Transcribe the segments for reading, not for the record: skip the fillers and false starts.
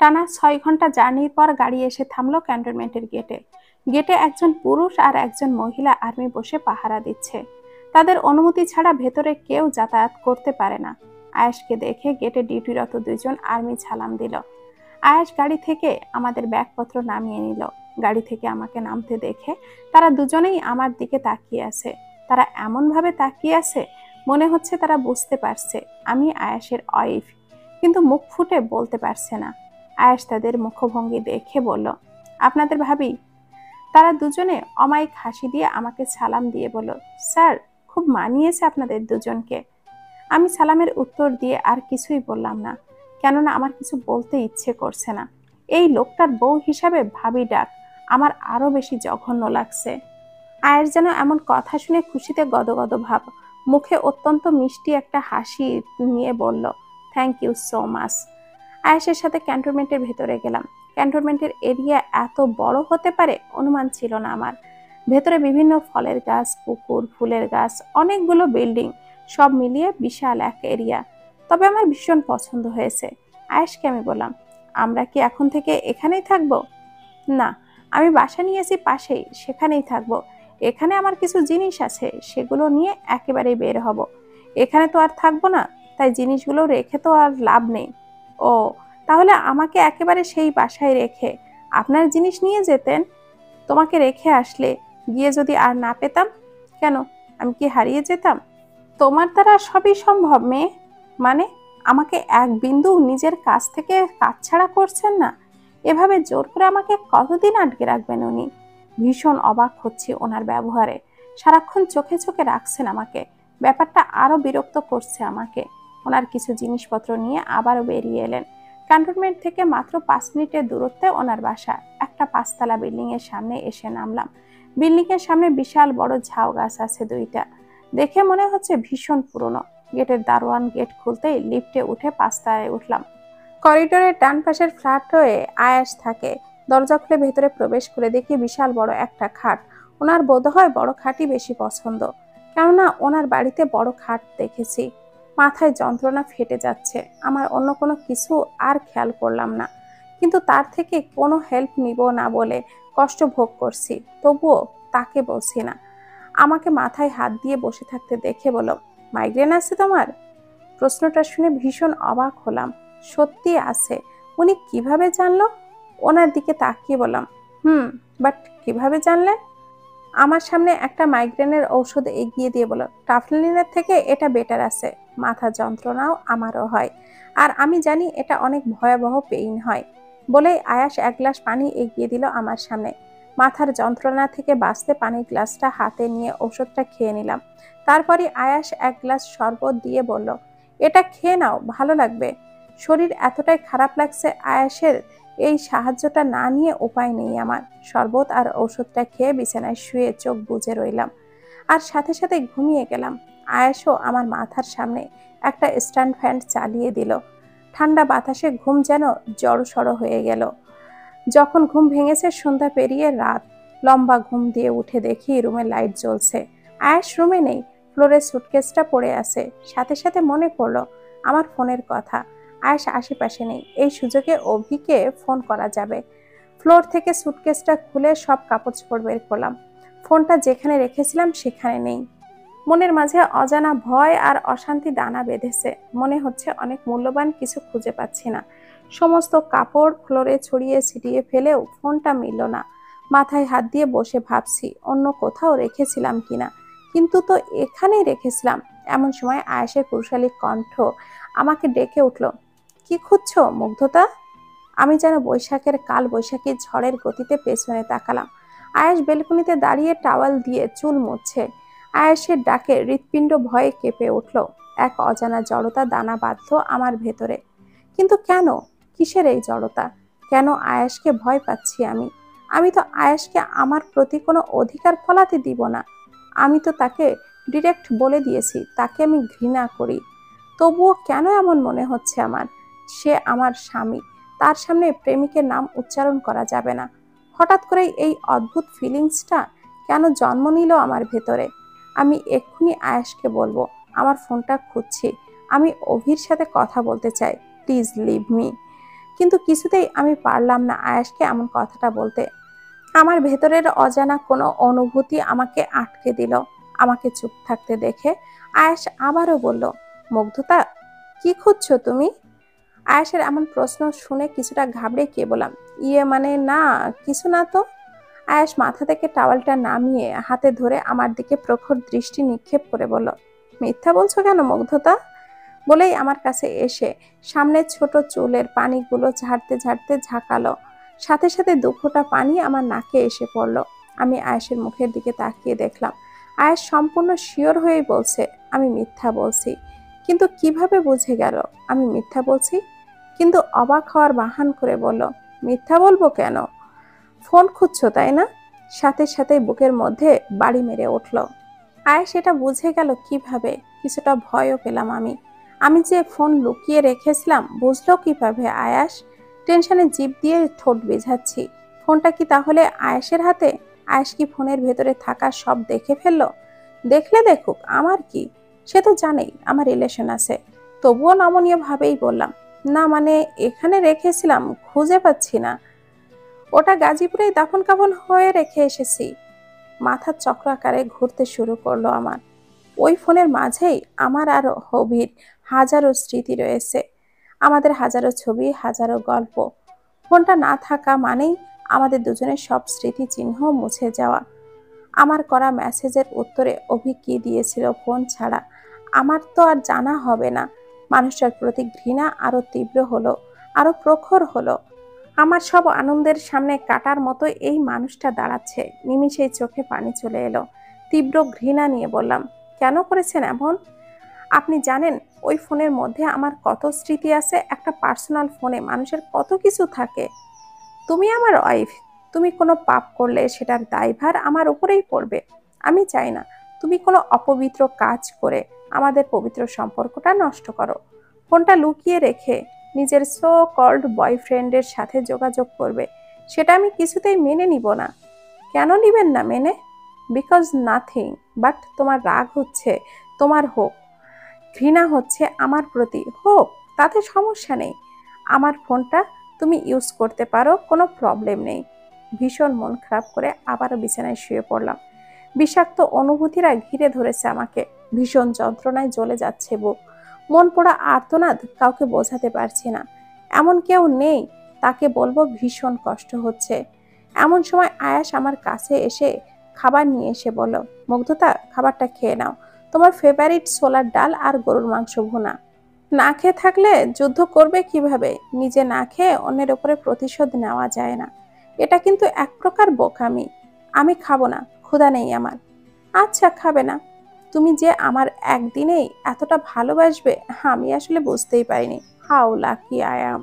টানা 6 ঘন্টা জার্নির পর গাড়ি এসে থামলো ক্যান্টনমেন্টের গেটে। গেটে একজন পুরুষ আর একজন মহিলা আর্মি বসে পাহারা দিচ্ছে। তাদের অনুমতি ছাড়া ভেতরে কেউ যাতায়াত করতে পারে না। আয়েশকে দেখে গেটে ডিউটিরত 2জন আর্মি সালাম দিল। আয়েশ গাড়ি থেকে আমাদের ব্যাগপত্র নামিয়ে নিল। গাড়ি থেকে আমাকে নামতে দেখে তারা দুজনেই আমার দিকে তাকিয়ে আছে। তারা এমন ভাবে তাকিয়ে আছে, মনে হচ্ছে তারা বুঝতে পারছে আমি আয়েশের ওয়াইফ, কিন্তু মুখ ফুটে বলতে পারছে না। আয়েশ তাদের মুখভঙ্গি দেখে বলল, আপনাদের ভাবি। তারা দুজনে অমায়িক হাসি দিয়ে আমাকে সালাম দিয়ে বলল, স্যার, খুব মানিয়েছে আপনাদের দুজনকে। আমি সালামের উত্তর দিয়ে আর কিছুই বললাম না, কেননা আমার কিছু বলতে ইচ্ছে করছে না। এই লোকটার বউ হিসাবে ভাবি ডাক আমার আরো বেশি জঘন্য লাগছে। আয়ের যেন এমন কথা শুনে খুশিতে গদগদ ভাব, মুখে অত্যন্ত মিষ্টি একটা হাসি নিয়ে বলল, থ্যাংক ইউ সো মাচ। আয়েশের সাথে ক্যান্টনমেন্টের ভেতরে গেলাম। ক্যান্টনমেন্টের এরিয়া এত বড় হতে পারে অনুমান ছিল না আমার। ভেতরে বিভিন্ন ফলের গাছ, পুকুর, ফুলের গাছ, অনেকগুলো বিল্ডিং, সব মিলিয়ে বিশাল এক এরিয়া। তবে আমার ভীষণ পছন্দ হয়েছে। আয়েশকে আমি বললাম, আমরা কি এখন থেকে এখানেই থাকবো? না, আমি বাসা নিয়েছি পাশেই, সেখানেই থাকবো। এখানে আমার কিছু জিনিস আছে, সেগুলো নিয়ে একেবারেই বের হব। এখানে তো আর থাকবো না, তাই জিনিসগুলো রেখে তো আর লাভ নেই। ও, তাহলে আমাকে একেবারে সেই বাসায় রেখে আপনার জিনিস নিয়ে যেতেন। তোমাকে রেখে আসলে গিয়ে যদি আর না পেতাম? কেন, আমি কি হারিয়ে যেতাম? তোমার দ্বারা সবই সম্ভব মেয়ে। মানে, আমাকে এক বিন্দু নিজের কাছ থেকে কাছছাড়া করছেন না? এভাবে জোর করে আমাকে কতদিন আটকে রাখবেন উনি? ভীষণ অবাক হচ্ছি ওনার ব্যবহারে। সারাক্ষণ চোখে চোখে রাখছেন আমাকে। ব্যাপারটা আরো বিরক্ত করছে আমাকে। ওনার কিছু জিনিসপত্র নিয়ে আবারও বেরিয়ে এলেন। ক্যান্টনমেন্ট থেকে মাত্র 5 মিনিটের দূরত্বে ওনার বাসা। একটা 5তলা বিল্ডিং এর সামনে এসে নামলাম। বিল্ডিং এর সামনে বিশাল বড় ঝাউ গাছ আছে 2টা। দেখে মনে হচ্ছে ভীষণ পুরনো। গেটের দারোয়ান গেট খুলতেই লিফটে উঠে 5তলায় উঠলাম। করিডোরের ডান পাশের ফ্ল্যাট হয়ে আয়েশ থাকে। দরজা খুলে ভেতরে প্রবেশ করে দেখি বিশাল বড় একটা খাট। ওনার বোধহয় বড় খাটই বেশি পছন্দ, কেননা ওনার বাড়িতে বড় খাট দেখেছি। মাথায় যন্ত্রণা ফেটে যাচ্ছে। আমার অন্য কোনো কিছু আর খেয়াল করলাম না, কিন্তু তার থেকে কোনো হেল্প নিব না বলে কষ্ট ভোগ করছি। তবুও তাকে বলছি না। আমাকে মাথায় হাত দিয়ে বসে থাকতে দেখে বলল, মাইগ্রেন আছে তোমার? প্রশ্নটা শুনে ভীষণ অবাক হলাম। সত্যি আছে। উনি কিভাবে জানলো? ওনার দিকে তাকিয়ে বললাম, বাট কিভাবে জানলে? আমার সামনে একটা মাইগ্রেনের ঔষধ এগিয়ে দিয়ে বলল, টাফলিনের থেকে এটা বেটার আছে। মাথা যন্ত্রণাও আমারও হয়, আর আমি জানি এটা অনেক ভয়াবহ পেইন হয়। বলেই আয়াস এক গ্লাস পানি এগিয়ে দিল আমার সামনে। মাথার যন্ত্রণা থেকে বাঁচতে পানির গ্লাসটা হাতে নিয়ে ওষুধটা খেয়ে নিলাম। তারপরই আয়াস এক গ্লাস শরবত দিয়ে বলল, এটা খেয়ে নাও, ভালো লাগবে। শরীর এতটাই খারাপ লাগছে, আয়াসের এই সাহায্যটা না নিয়ে উপায় নেই আমার। শরবত আর ঔষধটা খেয়ে বিছানায় শুয়ে চোখ বুজে রইলাম, আর সাথে সাথে ঘুমিয়ে গেলাম। আয়েশও আমার মাথার সামনে একটা স্ট্যান্ড ফ্যান চালিয়ে দিল। ঠান্ডা বাতাসে ঘুম যেন জড়সড় হয়ে গেল। যখন ঘুম ভেঙেছে সন্ধ্যা পেরিয়ে রাত। লম্বা ঘুম দিয়ে উঠে দেখি রুমে লাইট জ্বলছে। আয়েশ রুমে নেই, ফ্লোরে সুটকেসটা পড়ে আছে। সাথে সাথে মনে পড়লো আমার ফোনের কথা। আয়েশ আশেপাশে নেই, এই সুযোগে অভিকে ফোন করা যাবে। ফ্লোর থেকে সুটকেসটা খুলে সব কাপড় চোপড় বের করলাম। ফোনটা যেখানে রেখেছিলাম সেখানে নেই। মনের মাঝে অজানা ভয় আর অশান্তি দানা বেঁধেছে। মনে হচ্ছে অনেক মূল্যবান কিছু খুঁজে পাচ্ছি না। সমস্ত কাপড় ফ্লোরে ছড়িয়ে ছিটিয়ে ফেলেও ফোনটা মিলল না। মাথায় হাত দিয়ে বসে ভাবছি অন্য কোথাও রেখেছিলাম কিনা, কিন্তু তো এখানেই রেখেছিলাম। এমন সময় আয়েশের পুরুষালী কণ্ঠ আমাকে ডেকে উঠল, কি খুঁজছো মুগ্ধতা? আমি যেন বৈশাখের কাল বৈশাখী ঝড়ের গতিতে পেছনে তাকালাম। আয়েশ বেলকনিতে দাঁড়িয়ে টাওয়াল দিয়ে চুল মুছছে। আয়েশের ডাকে হৃৎপিণ্ড ভয়ে কেঁপে উঠল। এক অজানা জড়তা দানা বাঁধল আমার ভেতরে। কিন্তু কেন? কিসের এই জড়তা? কেন আয়েশকে ভয় পাচ্ছি আমি? আমি তো আয়েশকে আমার প্রতি কোনো অধিকার ফলাতে দিব না। আমি তো তাকে ডিরেক্ট বলে দিয়েছি তাকে আমি ঘৃণা করি। তবুও কেন এমন মনে হচ্ছে আমার? সে আমার স্বামী, তার সামনে প্রেমিকের নাম উচ্চারণ করা যাবে না। হঠাৎ করে এই অদ্ভুত ফিলিংসটা কেন জন্ম নিল আমার ভেতরে? আমি এক্ষুনি আয়েশকে বলবো, আমার ফোনটা খুঁজছি, আমি অভির সাথে কথা বলতে চাই, প্লিজ লিভ মি। কিন্তু কিছুতেই আমি পারলাম না আয়াসকে এমন কথাটা বলতে। আমার ভেতরের অজানা কোনো অনুভূতি আমাকে আটকে দিল। আমাকে চুপ থাকতে দেখে আয়াস আবারও বলল, মুগ্ধতা, কি খুঁজছো তুমি? আয়াসের এমন প্রশ্ন শুনে কিছুটা ঘাবড়ে গিয়ে বললাম, ইয়ে মানে না, কিছু না তো। আয়াস মাথা থেকে টাওয়ালটা নামিয়ে হাতে ধরে আমার দিকে প্রখর দৃষ্টি নিক্ষেপ করে বলল, মিথ্যা বলছো কেন মুগ্ধতা? বলেই আমার কাছে এসে সামনে ছোট চুলের পানিগুলো ঝাড়তে ঝাড়তে ঝাঁকালো। সাথে সাথে 2 ফোঁটা পানি আমার নাকে এসে পড়ল। আমি আয়েশের মুখের দিকে তাকিয়ে দেখলাম আয়েশ সম্পূর্ণ শিওর হয়েই বলছে আমি মিথ্যা বলছি। কিন্তু কিভাবে বুঝে গেল আমি মিথ্যা বলছি? কিন্তু অবাক হওয়ার বাহান করে বলল, মিথ্যা বলবো কেন? ফোন খুঁজছো তাই না? সাথে সাথে বুকের মধ্যে বাড়ি মেরে উঠল। আয়েশ এটা বুঝে গেল কিভাবে? কিছুটা ভয়ও পেলাম আমি। আমি যে ফোন লুকিয়ে রেখেছিলাম বুঝলো কিভাবে আয়াস? টেনশনে জিভ দিয়ে ঠোঁট বেজাচ্ছি। ফোনটা কি তাহলে আয়েশের হাতে? আয়েশ কি ফোনের ভেতরে থাকা সব দেখে ফেললো? দেখলে দেখুক, আমার কি? সে তো জানেই আমার রিলেশন আছে। তবুও নমনীয় ভাবেই বললাম, না মানে এখানে রেখেছিলাম, খুঁজে পাচ্ছি না। ওটা গাজীপুরেই দাফন কাফন হয়ে রেখে এসেছি। মাথার চক্রাকারে ঘুরতে শুরু করলো আমার। ওই ফোনের মাঝেই আমার আর হবির হাজারো স্মৃতি রয়েছে, আমাদের হাজারো ছবি, হাজারো গল্প। ফোনটা না থাকা মানেই আমাদের দুজনের সব স্মৃতি চিহ্ন মুছে যাওয়া। আমার করা মেসেজের উত্তরে অভি কি দিয়েছিল ফোন ছাড়া আমার তো আর জানা হবে না। মানুষটার প্রতি ঘৃণা আরো তীব্র হলো, আরো প্রখর হলো। আমার সব আনন্দের সামনে কাটার মতো এই মানুষটা দাঁড়াচ্ছে। নিমিষেই চোখে পানি চলে এলো। তীব্র ঘৃণা নিয়ে বললাম, কেন করেছেন এমন? আপনি জানেন ওই ফোনের মধ্যে আমার কত স্মৃতি আছে? একটা পার্সোনাল ফোনে মানুষের কত কিছু থাকে। তুমি আমার ওয়াইফ, তুমি কোনো পাপ করলে সেটার দায়ভার আমার উপরেই পড়বে। আমি চাই না তুমি কোনো অপবিত্র কাজ করে আমাদের পবিত্র সম্পর্কটা নষ্ট করো। ফোনটা লুকিয়ে রেখে নিজের সো কল্ড বয়ফ্রেন্ডের সাথে যোগাযোগ করবে, সেটা আমি কিছুতেই মেনে নিব না। কেন নিবেন না মেনে? বিকজ নাথিং বাট তোমার রাগ হচ্ছে, তোমার হোক। ঘৃণা হচ্ছে আমার প্রতি, হোক, তাতে সমস্যা নেই। আমার ফোনটা তুমি ইউজ করতে পারো, কোনো প্রবলেম নেই। ভীষণ মন খারাপ করে আবারও বিছানায় শুয়ে পড়লাম। বিষাক্ত অনুভূতিরা ঘিরে ধরেছে আমাকে। ভীষণ যন্ত্রণায় জ্বলে যাচ্ছে বুক। মন পোড়া আর্তনাদ কাউকে বোঝাতে পারছি না। এমন কেউ নেই তাকে বলবো ভীষণ কষ্ট হচ্ছে। এমন সময় আয়াস আমার কাছে এসে খাবার নিয়ে এসে বলল, মুগ্ধতা, খাবারটা খেয়ে নাও। তোমার ফেভারিট ছোলার ডাল আর গরুর মাংস ভুনা। না খেয়ে থাকলে যুদ্ধ করবে কিভাবে? নিজে না খেয়ে অন্যের উপরে প্রতিশোধ নেওয়া যায় না। এটা কিন্তু এক প্রকার বোকামি। আমি খাবো না, ক্ষুধা নেই আমার। আচ্ছা, খাবে না? তুমি যে আমার একদিনেই এতটা ভালোবাসবে আমি আসলে বুঝতেই পারিনি। How lucky I am.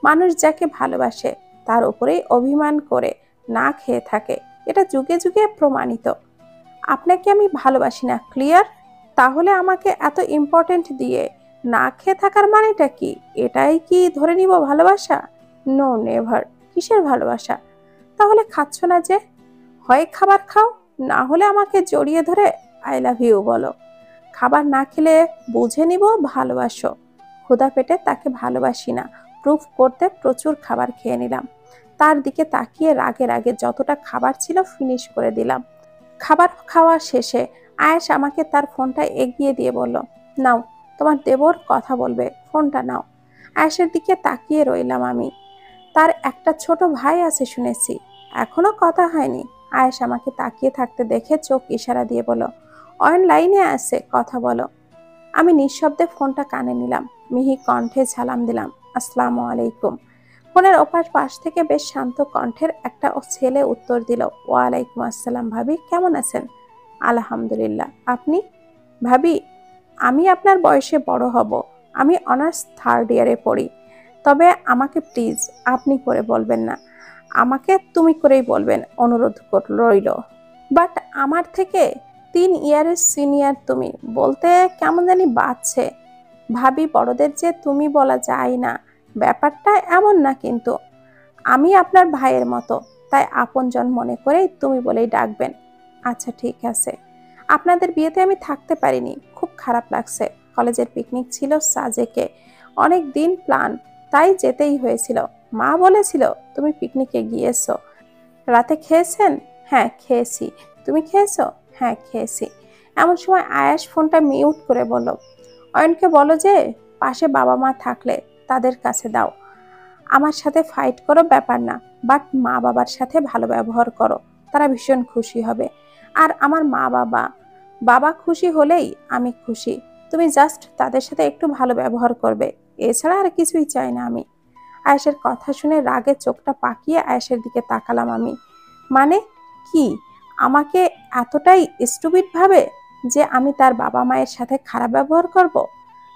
মানুষ যাকে ভালোবাসে তার উপরেই অভিমান করে না খেয়ে থাকে, এটা যুগে যুগে প্রমাণিত। আপনাকে আমি ভালোবাসি না, ক্লিয়ার? তাহলে আমাকে এত ইম্পর্টেন্ট দিয়ে না খেয়ে থাকার মানেটা কি? এটাই কি ধরে নিব ভালোবাসা? No, never. কিসের ভালোবাসা? তাহলে খাচ্ছ না যে? হয় খাবার খাও, না হলে আমাকে জড়িয়ে ধরে আই লাভ ইউ বলো। খাবার না খেলে বুঝে নিব ভালোবাসো। ক্ষুধা পেটে তাকে ভালোবাসি না প্রুফ করতে প্রচুর খাবার খেয়ে নিলাম। তার দিকে তাকিয়ে রাগে রাগে যতটা খাবার ছিল ফিনিশ করে দিলাম। খাবার খাওয়া শেষে আয়েশ আমাকে তার ফোনটা এগিয়ে দিয়ে বলল, নাও, তোমার দেবর কথা বলবে, ফোনটা নাও। আয়েশের দিকে তাকিয়ে রইলাম আমি। তার একটা ছোট ভাই আছে শুনেছি, এখনো কথা হয়নি। আয়েশ আমাকে তাকিয়ে থাকতে দেখে চোখ ইশারা দিয়ে বলল, অনলাইনে আছে, কথা বলো। আমি নিঃশব্দে ফোনটা কানে নিলাম। মিহি কণ্ঠে সালাম দিলাম, আসসালামু আলাইকুম। ফোনের ওপাশ পাশ থেকে বেশ শান্ত কণ্ঠের একটা ছেলে উত্তর দিল, ওয়ালাইকুম আসসালাম ভাবি, কেমন আছেন? আলহামদুলিল্লাহ, আপনি? ভাবি, আমি আপনার বয়সে বড় হব। আমি অনার্স 3rd ইয়ারে পড়ি। তবে আমাকে প্লিজ আপনি করে বলবেন না, আমাকে তুমি করেই বলবেন, অনুরোধ রইল। বাট আমার থেকে 3 ইয়ারের সিনিয়র তুমি বলতে কেমন জানি বাজছে। ভাবি, বড়দের যে তুমি বলা যায় না, ব্যাপারটা এমন না কিন্তু। আমি আপনার ভাইয়ের মতো, তাই আপনজন মনে করেই তুমি বলেই ডাকবেন। আচ্ছা, ঠিক আছে। আপনাদের বিয়েতে আমি থাকতে পারিনি, খুব খারাপ লাগছে। কলেজের পিকনিক ছিল সাজেকে, অনেক দিন প্ল্যান, তাই যেতেই হয়েছিল। মা বলেছিল তুমি পিকনিকে গিয়েছো, রাতে খেয়েছেন? হ্যাঁ খেয়েছি। তুমি খেয়েছো? হ্যাঁ খেয়েছি। এমন সময় আয়াস ফোনটা মিউট করে বলল, অয়নকে বলো যে পাশে বাবা মা থাকলে তাদের কাছে দাও। আমার সাথে ফাইট করো ব্যাপার না, বাট মা বাবার সাথে ভালো ব্যবহার করো, তারা ভীষণ খুশি হবে। আর আমার মা বাবা বাবা খুশি হলেই আমি খুশি। তুমি জাস্ট তাদের সাথে একটু ভালো ব্যবহার করবে, এছাড়া আর কিছুই চাই না আমি। আয়েশের কথা শুনে রাগে চোখটা পাকিয়ে আয়েশের দিকে তাকালাম আমি। মানে কি? আমাকে এতটাই স্টুপিড ভাবে যে আমি তার বাবা মায়ের সাথে খারাপ ব্যবহার করব?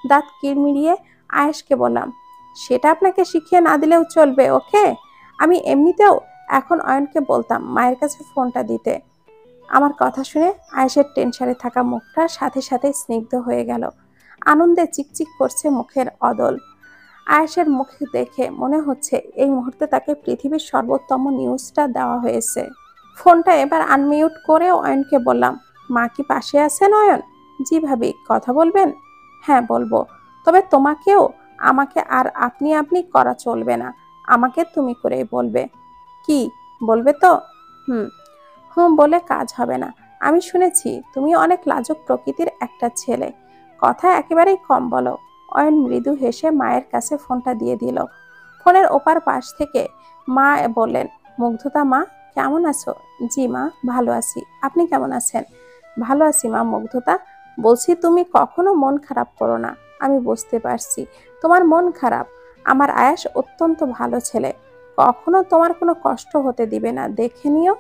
দাঁত কিড়মিড়িয়ে আয়েশকে বললাম, সেটা আপনাকে শিখিয়ে না দিলেও চলবে, ওকে? আমি এমনিতেও এখন অয়নকে বলতাম মায়ের কাছে ফোনটা দিতে। আমার কথা শুনে আয়েশের টেনশনে থাকা মুখটা সাথে সাথে স্নিগ্ধ হয়ে গেল। আনন্দে চিকচিক করছে মুখের অদল। আয়েশের মুখে দেখে মনে হচ্ছে এই মুহূর্তে তাকে পৃথিবীর সর্বোত্তম নিউজটা দেওয়া হয়েছে। ফোনটা এবার আনমিউট করে অয়নকে বললাম, মা কি পাশে আছেন অয়ন? জি ভাবি, কথা বলবেন? হ্যাঁ বলবো, তবে তোমাকেও আমাকে আর আপনি আপনি করা চলবে না, আমাকে তুমি করেই বলবে। কি বলবে তো? হুম হুম বলে কাজ হবে না। আমি শুনেছি তুমি অনেক লাজুক প্রকৃতির একটা ছেলে, কথা একেবারেই কম বলো। অয়ন মৃদু হেসে মায়ের কাছে ফোনটা দিয়ে দিল। ফোনের ওপার পাশ থেকে মা বললেন, মুগ্ধতা মা, কেমন আছো? জি মা, ভালো আছি। আপনি কেমন আছেন? ভালো আছি মা। মুগ্ধতা, বলছি তুমি কখনো মন খারাপ করো না। আমি বুঝতে পারছি তোমার মন খারাপ। আমার আয়াস অত্যন্ত ভালো ছেলে, কখনো তোমার কোনো কষ্ট হতে দিবে না, দেখে নিও।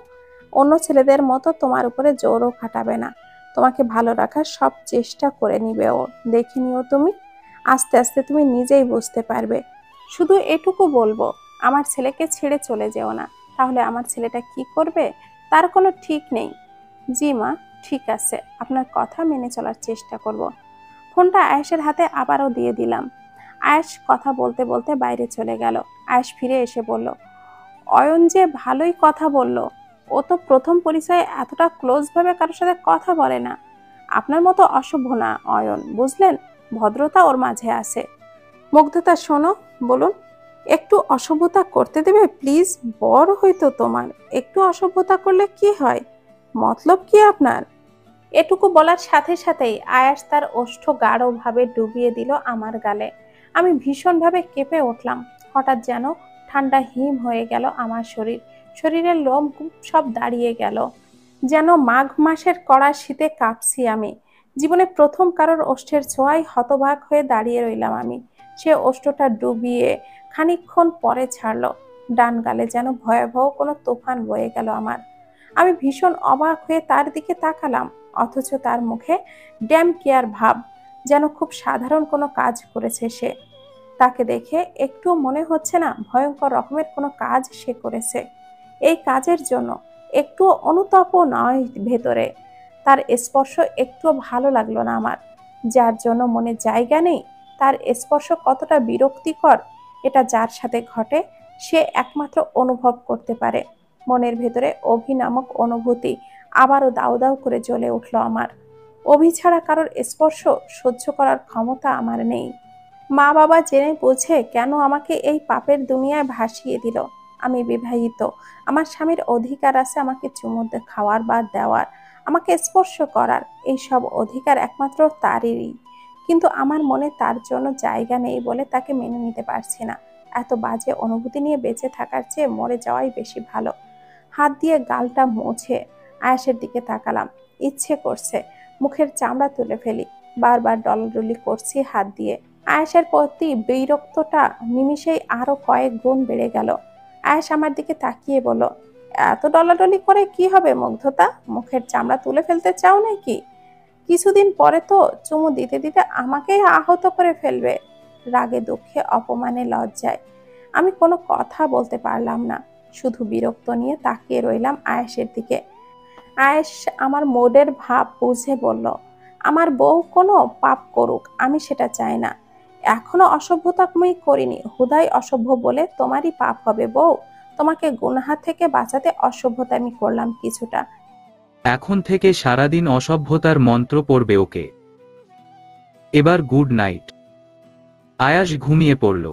অন্য ছেলেদের মতো তোমার উপরে জোরও খাটাবে না, তোমাকে ভালো রাখার সব চেষ্টা করে নিবে ও, দেখে নিও তুমি। আস্তে আস্তে তুমি নিজেই বুঝতে পারবে। শুধু এটুকু বলবো, আমার ছেলেকে ছেড়ে চলে যেও না, তাহলে আমার ছেলেটা কি করবে তার কোনো ঠিক নেই। জি মা, ঠিক আছে, আপনার কথা মেনে চলার চেষ্টা করব। ফোনটা আয়েশের হাতে আবারও দিয়ে দিলাম। আয়েশ কথা বলতে বলতে বাইরে চলে গেল। আয়েশ ফিরে এসে বলল, অয়ন যে ভালোই কথা বলল, ও তো প্রথম পরিচয়ে এতটা ক্লোজ ভাবে কারোর সাথে কথা বলে না। আপনার মতো অসভ্য না অয়ন, বুঝলেন? ভদ্রতা ওর মাঝে আছে। মুগ্ধতা শোনো, বলুন। একটু অসভ্যতা করতে দেবে প্লিজ? বড় হইতো তোমার, একটু অসভ্যতা করলে কি হয়? মতলব কি আপনার? এটুকু বলার সাথে সাথেই আয়াস তার ওষ্ঠ গাঢ়ভাবে ডুবিয়ে দিল আমার গালে। আমি ভীষণভাবে কেঁপে উঠলাম। হঠাৎ যেন ঠান্ডা হিম হয়ে গেল আমার শরীর, শরীরের লোম সব দাঁড়িয়ে গেল, যেন মাঘ মাসের কড়া শীতে কাঁপছি আমি। জীবনে প্রথম কারোর ওষ্ঠের ছোঁয়ায় হতবাক হয়ে দাঁড়িয়ে রইলাম আমি। সে ওষ্ঠটা ডুবিয়ে খানিকক্ষণ পরে ছাড়লো। ডান গালে যেন ভয়াবহ কোনো তুফান বয়ে গেল আমার। আমি ভীষণ অবাক হয়ে তার দিকে তাকালাম, অথচ তার মুখে ড্যাম কেয়ার ভাব, যেন খুব সাধারণ কোনো কাজ করেছে সে। তাকে দেখে একটুও মনে হচ্ছে না ভয়ঙ্কর রকমের কোনো কাজ সে করেছে। এই কাজের জন্য একটুও অনুতাপও নয় ভেতরে। তার স্পর্শ একটুও ভালো লাগলো না আমার। যার জন্য মনে জায়গা নেই, তার স্পর্শ কতটা বিরক্তিকর এটা যার সাথে ঘটে সে একমাত্র অনুভব করতে পারে। মনের ভেতরে অভি নামক অনুভূতি আবারও দাউ দাউ করে জ্বলে উঠল আমার। অভি ছাড়া কারোর স্পর্শ সহ্য করার ক্ষমতা আমার নেই। মা বাবা জেনে বুঝে কেন আমাকে এই পাপের দুনিয়ায় ভাসিয়ে দিল? আমি বিবাহিত, আমার স্বামীর অধিকার আছে আমাকে চুমু খাওয়ার বা দেওয়ার, আমাকে স্পর্শ করার, এই সব অধিকার একমাত্র তারই। কিন্তু আমার মনে তার জন্য জায়গা নেই বলে তাকে মেনে নিতে পারছি না। এত বাজে অনুভূতি নিয়ে বেঁচে থাকার চেয়ে মরে যাওয়াই বেশি ভালো। হাত দিয়ে গালটা মুছে আয়াসের দিকে তাকালাম। ইচ্ছে করছে মুখের চামড়া তুলে ফেলি, বারবার ডলাডলি করছি হাত দিয়ে। আয়েশার প্রতি বিরক্তটা নিমিষেই আরো কয়েক গুণ বেড়ে গেল। আয়েশ আমার দিকে তাকিয়ে বলল, এত ডলাডলি করে কি হবে মুগ্ধতা? মুখের চামড়া তুলে ফেলতে চাও নাকি? কিছুদিন পরে তো চুমু দিতে দিতে আমাকেই আহত করে ফেলবে। রাগে দুঃখে অপমানে লজ্জায় আমি কোনো কথা বলতে পারলাম না, শুধু বিরক্ত নিয়ে তাকিয়ে রইলাম আয়েশের দিকে। আয়েশ আমার মোডের ভাব বুঝে বলল, আমার বউ কোনো পাপ করুক, আমি সেটা চাই না। এখনো অসভ্যতা আমি করিনি, হুদাই অসভ্য বলে তোমারই পাপ হবে বউ। তোমাকে গুনাহা থেকে বাঁচাতে অসভ্যতা আমি করলাম কিছুটা। এখন থেকে সারাদিন অসভ্যতার মন্ত্র পড়বে ওকে। এবার গুড নাইট। আয়াস ঘুমিয়ে পড়ল।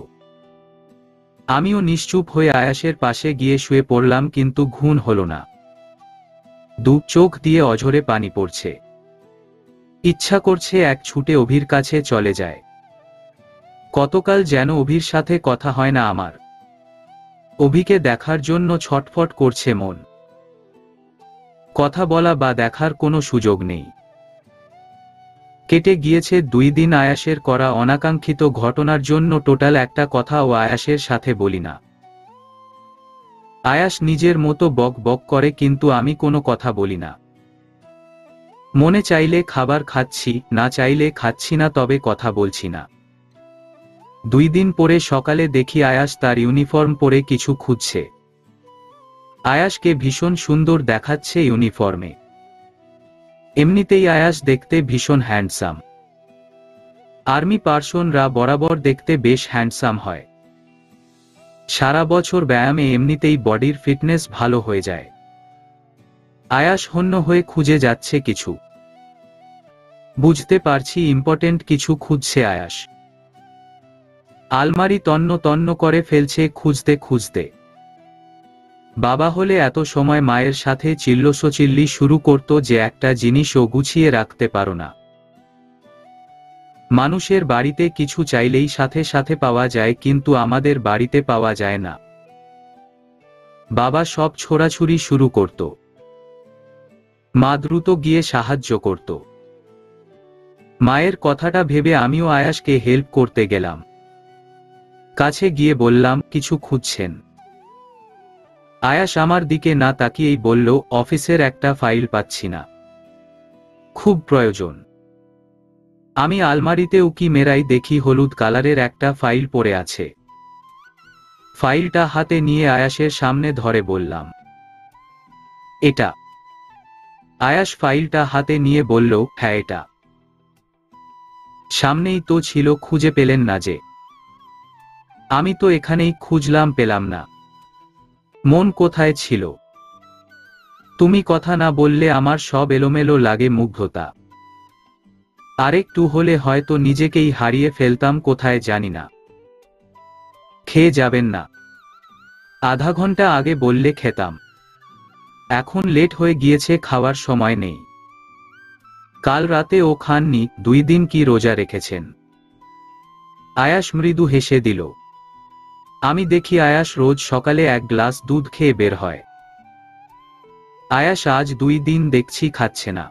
আমিও নিশ্চুপ হয়ে আয়াসের পাশে গিয়ে শুয়ে পড়লাম, কিন্তু ঘুম হলো না। দু চোখ দিয়ে অঝরে পানি পড়ছে। ইচ্ছা করছে এক ছুটে অভির কাছে চলে যায়। কতকাল যেন অভির সাথে কথা হয় না আমার। অভিকে দেখার জন্য ছটফট করছে মন। কথা বলা বা দেখার কোনো সুযোগ নেই। কেটে গিয়েছে 2 দিন আয়াসের করা অনাকাঙ্ক্ষিত ঘটনার জন্য টোটাল একটা কথাও আয়াসের সাথে বলি না। আয়াস নিজের মতো বক বক করে, কিন্তু আমি কোনো কথা বলি না। মনে চাইলে খাবার খাচ্ছি, না চাইলে খাচ্ছি না, তবে কথা বলছি না। 2 দিন পরে সকালে দেখি আয়াস তার ইউনিফর্ম পরে কিছু খুঁজছে। আয়াসকে ভীষণ সুন্দর দেখাচ্ছে ইউনিফর্মে। এমনিতেই আয়াস দেখতে ভীষণ হ্যান্ডসাম। আর্মি পার্সনরা বরাবর দেখতে বেশ হ্যান্ডসাম হয়। সারা বছর ব্যায়ামে এমনিতেই বডির ফিটনেস ভালো হয়ে যায়। আয়াস হন্য হয়ে খুঁজে যাচ্ছে কিছু। বুঝতে পারছি ইম্পর্টেন্ট কিছু খুঁজছে আয়াস। আলমারি তন্ন তন্ন করে ফেলছে খুঁজতে খুঁজতে। বাবা হলে এত সময় মায়ের সাথে চিল্লোসোচিল্লি শুরু করত যে একটা জিনিসও গুছিয়ে রাখতে পারো না। মানুষের বাড়িতে কিছু চাইলেই সাথে সাথে পাওয়া যায়, কিন্তু আমাদের বাড়িতে পাওয়া যায় না। বাবা সব ছোড়াছুড়ি শুরু করত। মা দ্রুত গিয়ে সাহায্য করত। মায়ের কথাটা ভেবে আমিও আয়াসকে হেল্প করতে গেলাম। কাছে গিয়ে বললাম, কিছু খুঁজছেন? আয়াস আমার দিকে না তাকিয়েই বলল, অফিসের একটা ফাইল পাচ্ছি না, খুব প্রয়োজন। আমি আলমারিতে উকি মেরাই দেখি হলুদ কালারের একটা ফাইল পড়ে আছে। ফাইলটা হাতে নিয়ে আয়াসের সামনে ধরে বললাম, এটা? আয়াস ফাইলটা হাতে নিয়ে বলল, হ্যাঁ এটা। সামনেই তো ছিল, খুঁজে পেলেন না যে? আমি তো এখানেই খুঁজলাম, পেলাম না। মন কোথায় ছিল? তুমি কথা না বললে আমার সব এলোমেলো লাগে, মুগ্ধতা। আরেকটু হলে হয়তো নিজেকেই হারিয়ে ফেলতাম কোথায় জানি না। খেয়ে যাবেন না? আধা ঘন্টা আগে বললে খেতাম। এখন লেট হয়ে গিয়েছে, খাওয়ার সময় নেই। কাল রাতে ও খাননি, 2 দিন কি রোজা রেখেছেন? আয়াস মৃদু হেসে দিল। আমি দেখি আয়াস রোজ সকালে 1 গ্লাস দুধ খেয়ে বের হয়। আয়াস আজ 2 দিন দেখছি খাচ্ছে না।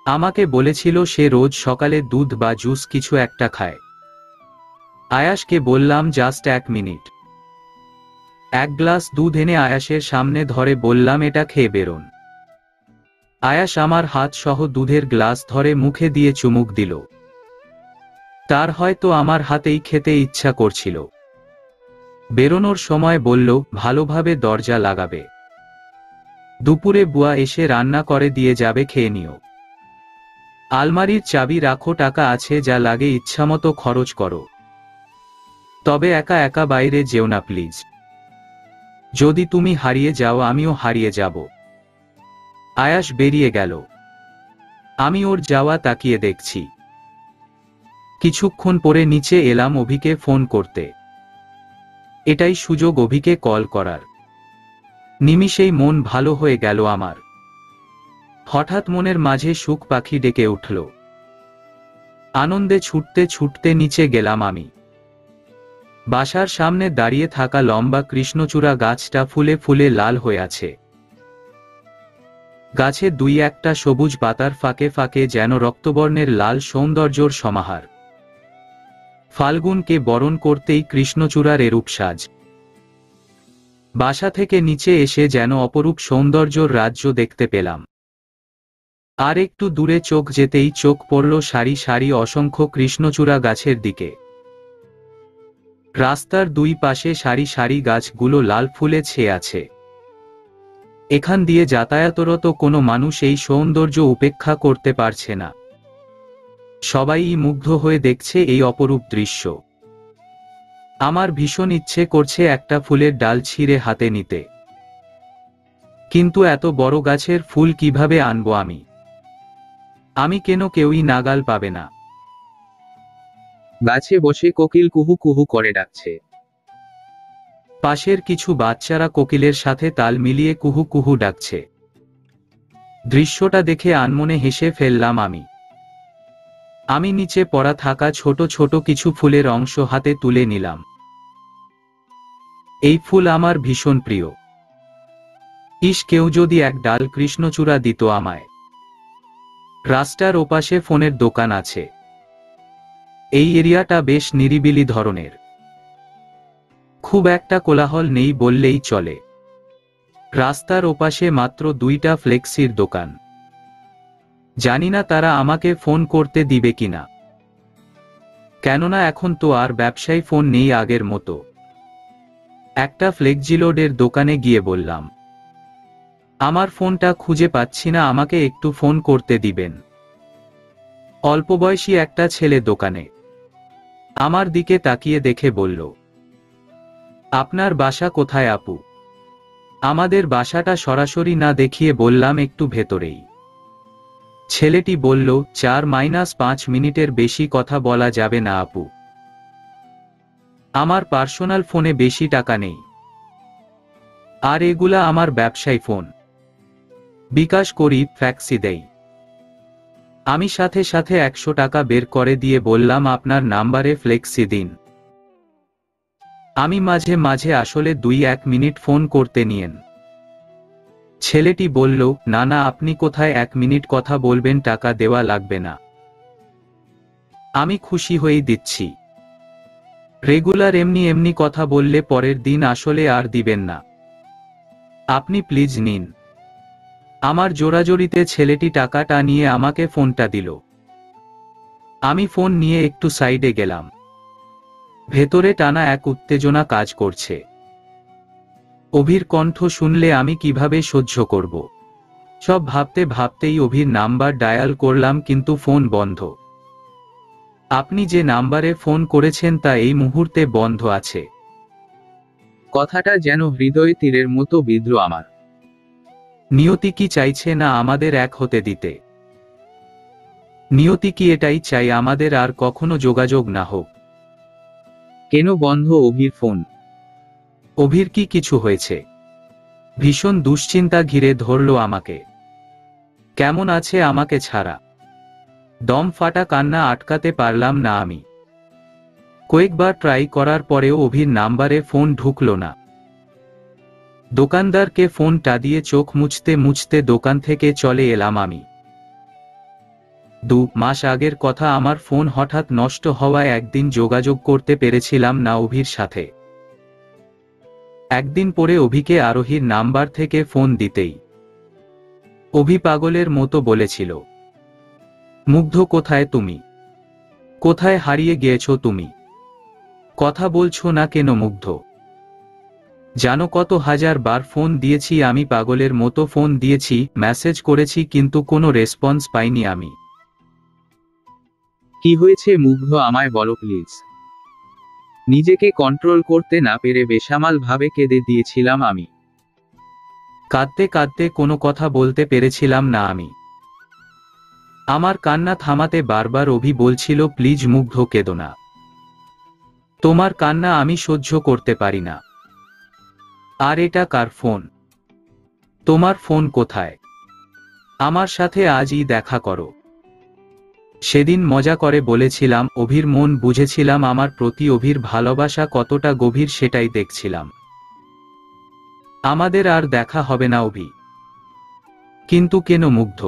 আমাকে বলেছিল সে রোজ সকালে দুধ বা জুস কিছু একটা খায়। আয়াসকে বললাম, জাস্ট 1 মিনিট। 1 গ্লাস দুধ এনে আয়াসের সামনে ধরে বললাম, এটা খেয়ে বেরোন। আয়াস আমার হাত সহ দুধের গ্লাস ধরে মুখে দিয়ে চুমুক দিল। তার হয়তো আমার হাতেই খেতে ইচ্ছা করছিল। বেরোনোর সময় বলল, ভালোভাবে দরজা লাগাবে। দুপুরে বুয়া এসে রান্না করে দিয়ে যাবে, খেয়ে নিও। আলমারির চাবি রাখো, টাকা আছে, যা লাগে ইচ্ছামতো খরচ করো। তবে একা একা বাইরে যেও না প্লিজ। যদি তুমি হারিয়ে যাও আমিও হারিয়ে যাব। আয়াস বেরিয়ে গেল। আমি ওর যাওয়া তাকিয়ে দেখছি। কিছুক্ষণ পরে নিচে এলাম অভিকে ফোন করতে। এটাই সুযোগ অভিকে কল করার। নিমিষেই মন ভালো হয়ে গেল আমার। হঠাৎ মনের মাঝে সুখ পাখি ডেকে উঠল। আনন্দে ছুটতে ছুটতে নিচে গেলাম আমি। বাসার সামনে দাঁড়িয়ে থাকা লম্বা কৃষ্ণচূড়া গাছটা ফুলে ফুলে লাল হয়ে আছে। গাছে 2-1টা সবুজ পাতার ফাঁকে ফাঁকে যেন রক্তবর্ণের লাল সৌন্দর্যর সমাহার। ফাল্গুনকে বরণ করতেই কৃষ্ণচূড়ার এরূপ সাজ। বাসা থেকে নিচে এসে যেন অপরূপ সৌন্দর্যর রাজ্য দেখতে পেলাম। আর একটু দূরে চোখ যেতেই চোখ পড়ল সারি সারি অসংখ্য কৃষ্ণচূড়া গাছের দিকে। রাস্তার 2 পাশে সারি সারি গাছগুলো লাল ফুলে ছেয়ে আছে। এখান দিয়ে যাতায়াতরত কোনো মানুষ এই সৌন্দর্য উপেক্ষা করতে পারছে না। সবাই মুগ্ধ হয়ে দেখছে এই অপরূপ দৃশ্য। আমার ভীষণ ইচ্ছে করছে একটা ফুলের ডাল ছিঁড়ে হাতে নিতে। কিন্তু এত বড় গাছের ফুল কিভাবে আনবো আমি? আমি কেন, কেউই নাগাল পাবে না। গাছে বসে কোকিল কুহু কুহু করে ডাকছে। পাশের কিছু বাচ্চারা কোকিলের সাথে তাল মিলিয়ে কুহু কুহু ডাকছে। দৃশ্যটা দেখে আনমনে হেসে ফেললাম আমি নিচে পড়া থাকা ছোট ছোট কিছু ফুলের অংশ হাতে তুলে নিলাম। এই ফুল আমার ভীষণ প্রিয়। ইস, কেউ যদি এক ডাল কৃষ্ণচূড়া দিত আমায়। রাস্তার ওপাশে ফোনের দোকান আছে। এই এরিয়াটা বেশ নিরিবিলি ধরনের, খুব একটা কোলাহল নেই বললেই চলে। রাস্তার ওপাশে মাত্র 2টা ফ্লেক্সির দোকান। জানি না তারা আমাকে ফোন করতে দিবে কিনা, কেননা এখন তো আর ব্যবসায়ী ফোন নেই আগের মতো। একটা ফ্লেক্সিলোডের দোকানে গিয়ে বললাম, আমার ফোনটা খুঁজে পাচ্ছি না, আমাকে একটু ফোন করতে দিবেন। অল্পবয়সী একটা ছেলে দোকানে আমার দিকে তাকিয়ে দেখে বলল, আপনার বাসা কোথায় আপু? আমাদের বাসাটা সরাসরি না দেখিয়ে বললাম, একটু ভেতরেই। ছেলেটি বলল, 4-5 মিনিটের বেশি কথা বলা যাবে না আপু। আমার পার্সোনাল ফোনে বেশি টাকা নেই, আর এগুলা আমার ব্যবসায়ী ফোন। বিকাশ করি, ফ্যাক্সি দেই। আমি সাথে সাথে 100 টাকা বের করে দিয়ে বললাম, আপনার নাম্বারে ফ্লেক্সি দিন। আমি মাঝে মাঝে আসলে 2-1 মিনিট ফোন করতে নিয়েন। ছেলেটি বলল, না না, আপনি কোথায় 1 মিনিট কথা বলবেন, টাকা দেওয়া লাগবে না। আমি খুশি হয়েই দিচ্ছি। রেগুলার এমনি এমনি কথা বললে পরের দিন আসলে আর দিবেন না। আপনি প্লিজ নিন। আমার জোরাজোরিতে ছেলেটি টাকাটা নিয়ে আমাকে ফোনটা দিল। আমি ফোন নিয়ে একটু সাইডে গেলাম। ভেতরে টানা এক উত্তেজনা কাজ করছে। অভির কণ্ঠ শুনলে আমি কিভাবে সহ্য করব? সব ভাবতে ভাবতেই অভির নাম্বার ডায়াল করলাম, কিন্তু ফোন বন্ধ। আপনি যে নাম্বারে ফোন করেছেন তা এই মুহূর্তে বন্ধ আছে। কথাটা যেন হৃদয়ে তীরের মতো বিঁধল আমার। নিয়তি কি চাইছে না আমাদের এক হতে দিতে? নিয়তি কি এটাই চাই আমাদের আর কখনো যোগাযোগ না হোক? কেন বন্ধ অভির ফোন? অভির কি কিছু হয়েছে? ভীষণ দুশ্চিন্তা ঘিরে ধরল আমাকে। কেমন আছে আমাকে ছাড়া? দম ফাটা কান্না আটকাতে পারলাম না আমি। কয়েকবার ট্রাই করার পরেও অভির নাম্বারে ফোন ঢুকল না। দোকানদারকে ফোনটা দিয়ে চোখ মুছতে মুছতে দোকান থেকে চলে এলাম আমি। 2 মাস আগের কথা, আমার ফোন হঠাৎ নষ্ট হওয়ায় একদিন যোগাযোগ করতে পেরেছিলাম না অভির সাথে। একদিন পরে অভিকে আরোহীর নাম্বার থেকে ফোন দিতেই অভি পাগলের মতো বলেছিল, মুগ্ধ কোথায় তুমি? কোথায় হারিয়ে গিয়েছো তুমি? কথা বলছো না কেন মুগ্ধ? জানো কত হাজার বার ফোন দিয়েছি আমি, পাগলের মতো ফোন দিয়েছি, মেসেজ করেছি, কিন্তু কোনো রেসপন্স পাইনি আমি। কি হয়েছে মুগ্ধ, আমায় বলো প্লিজ। নিজেকে কন্ট্রোল করতে না পেরে বেসামাল ভাবে কেঁদে দিয়েছিলাম আমি। কাঁদতে কাঁদতে কোনো কথা বলতে পেরেছিলাম না আমি। আমার কান্না থামাতে বারবার অভি বলছিল, প্লিজ মুগ্ধ কেঁদো না, তোমার কান্না আমি সহ্য করতে পারি না। আর এটা কার ফোন? তোমার ফোন কোথায়? আমার সাথে আজই দেখা করো। সেদিন মজা করে বলেছিলাম, অভির মন বুঝেছিলাম, আমার প্রতি অভির ভালোবাসা কতটা গভীর সেটাই দেখছিলাম। আমাদের আর দেখা হবে না অভি। কিন্তু কেন মুগ্ধ?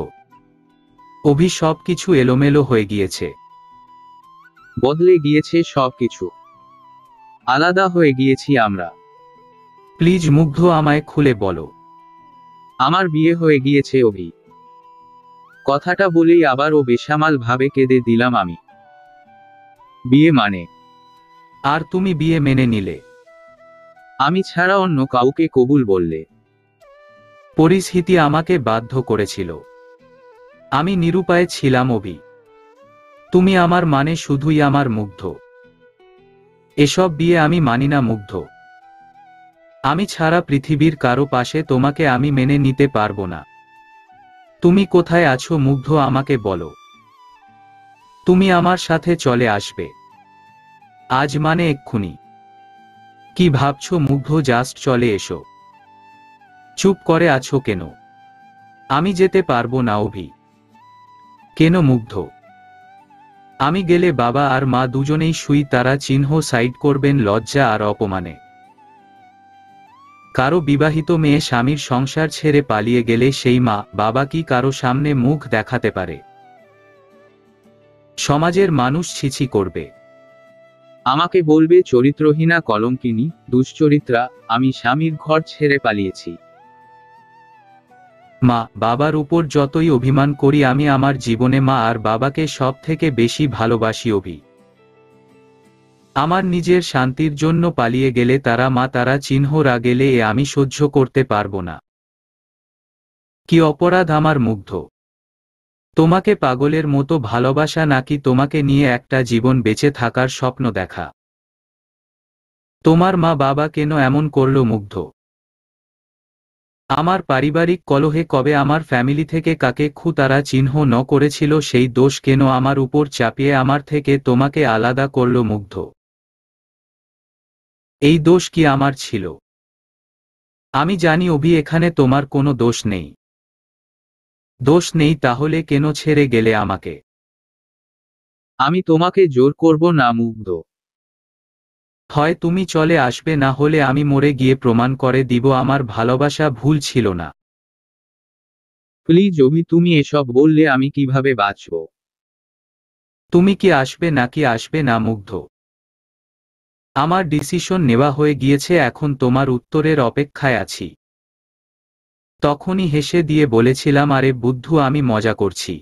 অভি সবকিছু এলোমেলো হয়ে গিয়েছে, বদলে গিয়েছে সবকিছু, আলাদা হয়ে গিয়েছি আমরা। প্লিজ মুগ্ধ, আমায় খুলে বলো। আমার বিয়ে হয়ে গিয়েছে অভি। কথাটা বলেই আবারও বেসামাল ভাবে কেঁদে দিলাম আমি। বিয়ে মানে? আর তুমি বিয়ে মেনে নিলে? আমি ছাড়া অন্য কাউকে কবুল বললে? পরিস্থিতি আমাকে বাধ্য করেছিল। আমি নিরুপায় ছিলাম অভি। তুমি আমার মানে শুধুই আমার মুগ্ধ। এসব বিয়ে আমি মানি না মুগ্ধ। আমি ছাড়া পৃথিবীর কারো পাশে তোমাকে আমি মেনে নিতে পারবো না। তুমি কোথায় আছো মুগ্ধ, আমাকে বলো। তুমি আমার সাথে চলে আসবে, আজ মানে এক্ষুনি। কি ভাবছো মুগ্ধ? জাস্ট চলে এসো। চুপ করে আছো কেন? আমি যেতে পারবো না অভি। কেন মুগ্ধ? আমি গেলে বাবা আর মা দুজনেই সুই তারা চিহ্ন সাইড করবেন লজ্জা আর অপমানে। কারো বিবাহিত মেয়ে স্বামীর সংসার ছেড়ে পালিয়ে গেলে সেই মা বাবা কি কারো সামনে মুখ দেখাতে পারে? সমাজের মানুষ ছিছি করবে। আমাকে বলবে চরিত্রহীনা, কলঙ্কিনী, দুশ্চরিত্রা। আমি স্বামীর ঘর ছেড়ে পালিয়েছি। মা বাবার উপর যতই অভিমান করি, আমি আমার জীবনে মা আর বাবাকে সব থেকে বেশি ভালোবাসি অভি। আমার নিজের শান্তির জন্য পালিয়ে গেলে তারা মা তারা চিহ্নরা গেলে এ আমি সহ্য করতে পারবো না। কি অপরাধ আমার মুগ্ধ? তোমাকে পাগলের মতো ভালোবাসা, নাকি তোমাকে নিয়ে একটা জীবন বেঁচে থাকার স্বপ্ন দেখা? তোমার মা বাবা কেন এমন করলো মুগ্ধ? আমার পারিবারিক কলহে কবে আমার ফ্যামিলি থেকে কাকে তারা চিহ্ন ন করেছিল, সেই দোষ কেন আমার উপর চাপিয়ে আমার থেকে তোমাকে আলাদা করলো মুগ্ধ? এই দোষ কি আমার ছিল? আমি জানি অভি, এখানে তোমার কোনো দোষ নেই। দোষ নেই তাহলে কেন ছেড়ে গেলে আমাকে? আমি তোমাকে জোর করব না মুগ্ধ। হয় তুমি চলে আসবে, না হলে আমি মরে গিয়ে প্রমাণ করে দিব আমার ভালোবাসা ভুল ছিল না। প্লিজ অভি, তুমি এসব বললে আমি কিভাবে বাঁচব? তুমি কি আসবে নাকি আসবে না মুগ্ধ? আমার ডিসিশন নেওয়া হয়ে গিয়েছে, এখন তোমার উত্তরের অপেক্ষায় আছি। তখনই হেসে দিয়ে বলেছিলাম, আরে বুদ্ধু, আমি মজা করছি।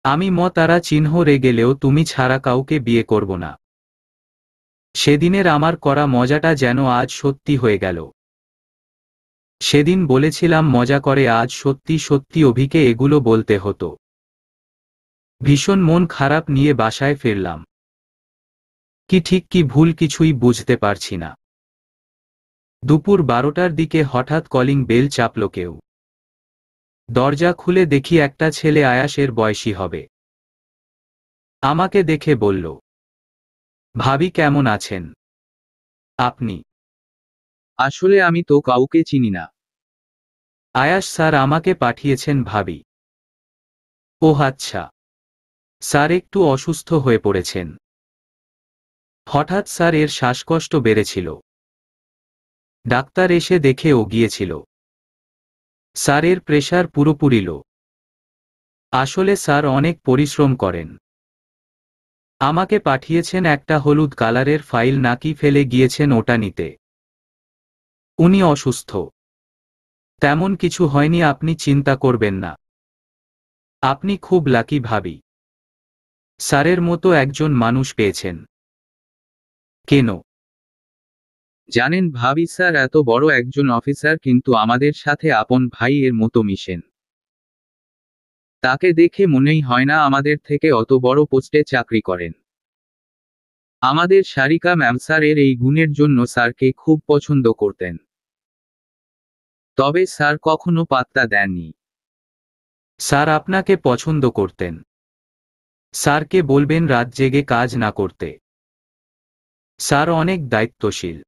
আমি তারা চিহ্ন গেলেও তুমি ছাড়া কাউকে বিয়ে করব না। সেদিনের আমার করা মজাটা যেন আজ সত্যি হয়ে গেল। সেদিন বলেছিলাম মজা করে, আজ সত্যি সত্যি অভিকে এগুলো বলতে হতো। ভীষণ মন খারাপ নিয়ে বাসায় ফিরলাম। কি ঠিক কি ভুল কিছুই বুঝতে পারছি না। দুপুর 12টার দিকে হঠাৎ কলিং বেল চাপল কেউ। দরজা খুলে দেখি একটা ছেলে, আয়াসের বয়সী হবে। আমাকে দেখে বলল, ভাবি কেমন আছেন আপনি? আসলে আমি তো কাউকে চিনি না। আয়াস স্যার আমাকে পাঠিয়েছেন ভাবি। ও আচ্ছা, স্যার একটু অসুস্থ হয়ে পড়েছেন। হঠাৎ স্যার এর শ্বাসকষ্ট বেড়েছিল। ডাক্তার এসে দেখে ও গিয়েছিল। স্যারের প্রেশার পুরোপুরি লো। আসলে স্যার অনেক পরিশ্রম করেন। আমাকে পাঠিয়েছেন একটা হলুদ কালারের ফাইল, নাকি ফেলে গিয়েছেন ওটা নিতে। উনি অসুস্থ, তেমন কিছু হয়নি, আপনি চিন্তা করবেন না। আপনি খুব লাকি ভাবি, স্যারের মতো একজন মানুষ পেয়েছেন। কেন জানেন ভাবি, স্যার এত বড় একজন অফিসার, কিন্তু আমাদের সাথে আপন ভাইয়ের মতো মিশেন। তাকে দেখে মনেই হয় না আমাদের থেকে অত বড় পোস্টে চাকরি করেন। আমাদের সারিকা ম্যাম স্যারের এই গুণের জন্য স্যারকে খুব পছন্দ করতেন। তবে স্যার কখনো পাত্তা দেননি। স্যার আপনাকে পছন্দ করতেন? স্যারকে বলবেন রাত জেগে কাজ না করতে। স্যার অনেক দায়িত্বশীল।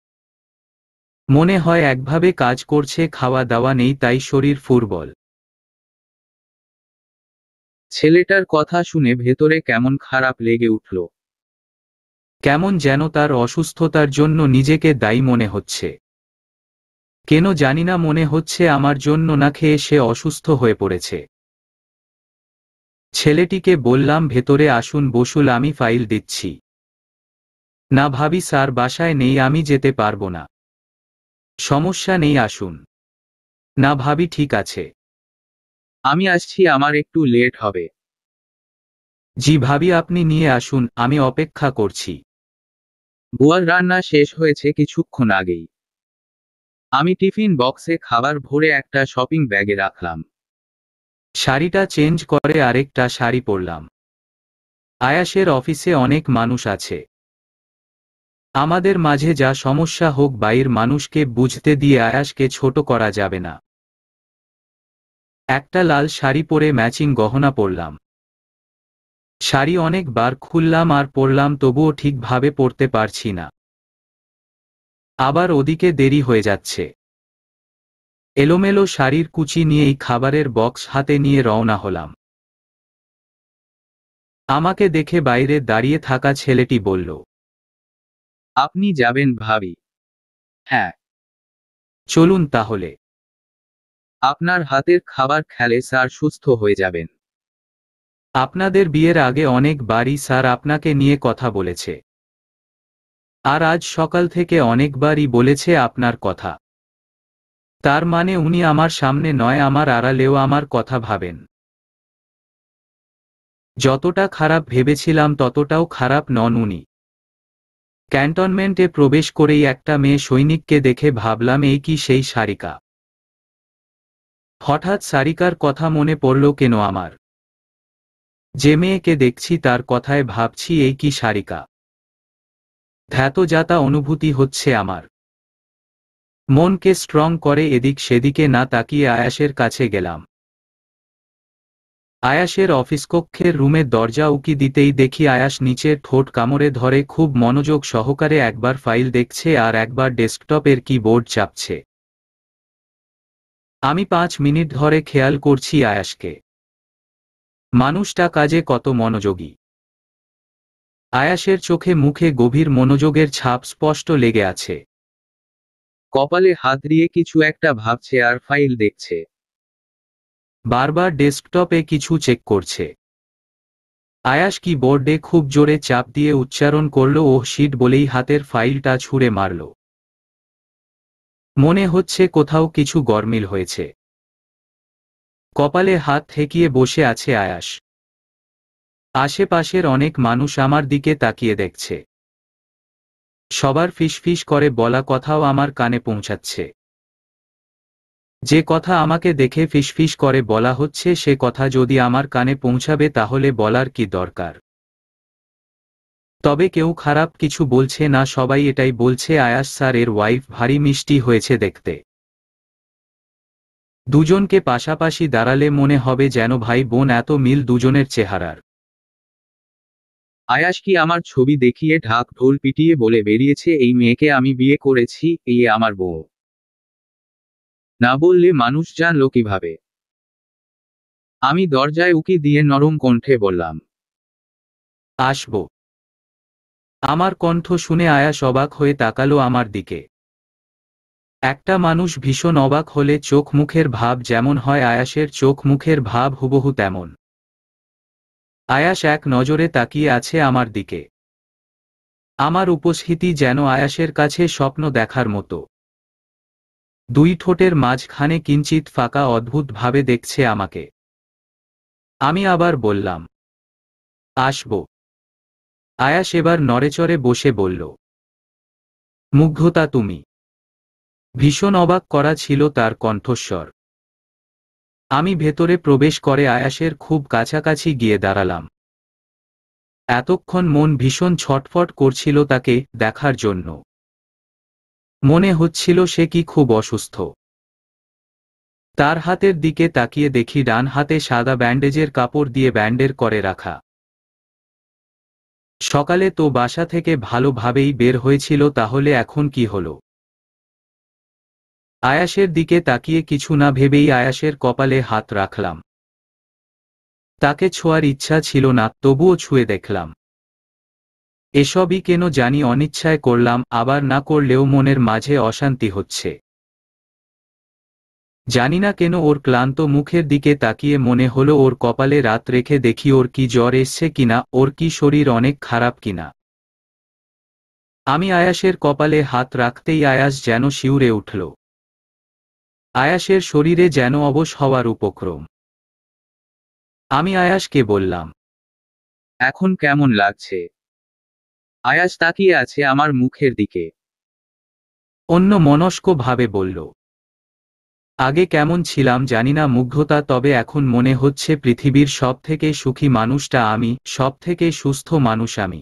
মনে হয় একভাবে কাজ করছে, খাওয়া দাওয়া নেই, তাই শরীর ফুরবল। ছেলেটার কথা শুনে ভেতরে কেমন খারাপ লেগে উঠল। কেমন যেন তার অসুস্থতার জন্য নিজেকে দায়ী মনে হচ্ছে। কেন জানি না, মনে হচ্ছে আমার জন্য না খেয়ে সে অসুস্থ হয়ে পড়েছে। ছেলেটিকে বললাম, ভেতরে আসুন, বসুন, আমি ফাইল দিচ্ছি। না ভাবি, স্যার বাসায় নেই, আমি যেতে পারবো না। সমস্যা নেই, আসুন। না ভাবি, ঠিক আছে। আমি আসছি, আমার একটু লেট হবে। জি ভাবি, আপনি নিয়ে আসুন, আমি অপেক্ষা করছি। বুয়ার রান্না শেষ হয়েছে কিছুক্ষণ আগেই। আমি টিফিন বক্সে খাবার ভরে একটা শপিং ব্যাগে রাখলাম। শাড়িটা চেঞ্জ করে আরেকটা শাড়ি পরলাম। আয়াসের অফিসে অনেক মানুষ আছে। আমাদের মাঝে যা সমস্যা হোক, বাইরের মানুষকে বুঝতে দিয়ে আয়াসকে ছোট করা যাবে না। একটা লাল শাড়ি পরে ম্যাচিং গহনা পরলাম। শাড়ি অনেকবার খুললাম আর পরলাম, তবুও ঠিকভাবে পরতে পারছি না। আবার ওদিকে দেরি হয়ে যাচ্ছে। এলোমেলো শাড়ির কুচি নিয়েই খাবারের বক্স হাতে নিয়ে রওনা হলাম। আমাকে দেখে বাইরে দাঁড়িয়ে থাকা ছেলেটি বলল, আপনি যাবেন ভাবি? হ্যাঁ। চলুন তাহলে। আপনার হাতের খাবার খেলে স্যার সুস্থ হয়ে যাবেন। আপনাদের বিয়ের আগে অনেকবারই স্যার আপনাকে নিয়ে কথা বলেছে, আর আজ সকাল থেকে অনেকবারই বলেছে আপনার কথা। তার মানে উনি আমার সামনে নয়, আমার আড়ালেও আমার কথা ভাবেন। যতটা খারাপ ভেবেছিলাম ততটাও খারাপ নন উনি। ক্যান্টনমেন্টে প্রবেশ করেই একটা মেয়ে সৈনিককে দেখে ভাবলাম এই কি সেই সারিকা। হঠাৎ সারিকার কথা মনে পড়ল কেন আমার। যে মেয়েকে দেখছি তার কথায় ভাবছি এই কি সারিকা। ধ্যাতজাতা অনুভূতি হচ্ছে আমার। মনকে স্ট্রং করে এদিক সেদিকে না তাকিয়ে আয়াসের কাছে গেলাম। আয়াসের অফিস কক্ষের রুমের দরজা উকি দিতেই দেখি আয়াস নিচের ঠোঁট কামড়ে ধরে খুব মনোযোগ সহকারে একবার ফাইল দেখছে আর একবার ডেস্কটপের কিবোর্ড চাপছে। আমি 5 মিনিট ধরে খেয়াল করছি আয়াসকে। মানুষটা কাজে কত মনোযোগী। আয়াসের চোখে মুখে গভীর মনোযোগের ছাপ স্পষ্ট লেগে আছে। কপালে হাত দিয়ে কিছু একটা ভাবছে আর ফাইল দেখছে। বারবার ডেস্কটপে কিছু চেক করছে। আয়াস কিবোর্ডে খুব জোরে চাপ দিয়ে উচ্চারণ করল ও শিট বলেই হাতের ফাইলটা ছুঁড়ে মারল। মনে হচ্ছে কোথাও কিছু গরমিল হয়েছে। কপালে হাত ঠেকিয়ে বসে আছে আয়াস। আশেপাশের অনেক মানুষ আমার দিকে তাকিয়ে দেখছে। সবার ফিসফিস করে বলা কথাও আমার কানে পৌঁছাচ্ছে। যে কথা আমাকে দেখে ফিসফিস করে বলা হচ্ছে সে কথা যদি আমার কানে পৌঁছাবে তাহলে বলার কি দরকার। তবে কেউ খারাপ কিছু বলছে না, সবাই এটাই বলছে আয়াস স্যার এর ওয়াইফ ভারী মিষ্টি হয়েছে দেখতে। দুজনকে পাশাপাশি দাঁড়ালে মনে হবে যেন ভাই বোন, এত মিল দুজনের চেহারার। আয়াস কি আমার ছবি দেখিয়ে ঢাক ঢোল পিটিয়ে বলে বেরিয়েছে এই মেয়েকে আমি বিয়ে করেছি, এই আমার বউ? না বললে মানুষ জানলো কিভাবে? আমি দরজায় উকি দিয়ে নরম কণ্ঠে বললাম, আসব। আমার কণ্ঠ শুনে আয়াস অবাক হয়ে তাকালো আমার দিকে। একটা মানুষ ভীষণ অবাক হলে চোখ মুখের ভাব যেমন হয়, আয়াসের চোখ মুখের ভাব হুবহু তেমন। আয়াস এক নজরে তাকিয়ে আছে আমার দিকে। আমার উপস্থিতি যেন আয়াসের কাছে স্বপ্ন দেখার মতো। দুই ঠোঁটের মাঝখানে কিঞ্চিত ফাঁকা অদ্ভুত ভাবে দেখছে আমাকে। আমি আবার বললাম, আসব। আয়াস এবার নড়েচড়ে বসে বলল, মুগ্ধতা তুমি। ভীষণ অবাক করা ছিল তার কণ্ঠস্বর। আমি ভেতরে প্রবেশ করে আয়াসের খুব কাছাকাছি গিয়ে দাঁড়ালাম। এতক্ষণ মন ভীষণ ছটফট করছিল তাকে দেখার জন্য। মনে হচ্ছিল সে কি খুব অসুস্থ। তার হাতের দিকে তাকিয়ে দেখি ডান হাতে সাদা ব্যান্ডেজের কাপড় দিয়ে ব্যান্ডের করে রাখা। সকালে তো বাসা থেকে ভালোভাবেই বের হয়েছিল, তাহলে এখন কি হলো? আয়াসের দিকে তাকিয়ে কিছু না ভেবেই আয়াসের কপালে হাত রাখলাম। তাকে ছোঁয়ার ইচ্ছা ছিল না, তবুও ছুঁয়ে দেখলাম। এসবই কেন জানি অনিচ্ছায় করলাম, আবার না করলেও মনের মাঝে অশান্তি হচ্ছে। জানি না কেন ওর ক্লান্ত মুখের দিকে তাকিয়ে মনে হলো ওর কপালে রাত রেখে দেখি ওর কি জ্বর এসছে কিনা, ওর কি শরীর অনেক খারাপ কিনা। আমি আয়াসের কপালে হাত রাখতেই আয়াস যেন শিউরে উঠল। আয়াসের শরীরে যেন অবশ হওয়ার উপক্রম। আমি আয়াসকে বললাম, এখন কেমন লাগছে? আয়াস তাকিয়ে আছে আমার মুখের দিকে। অন্য মনস্ক ভাবে বলল, আগে কেমন ছিলাম জানি না মুগ্ধতা, তবে এখন মনে হচ্ছে পৃথিবীর সবথেকে সুখী মানুষটা আমি, সবথেকে সুস্থ মানুষ আমি।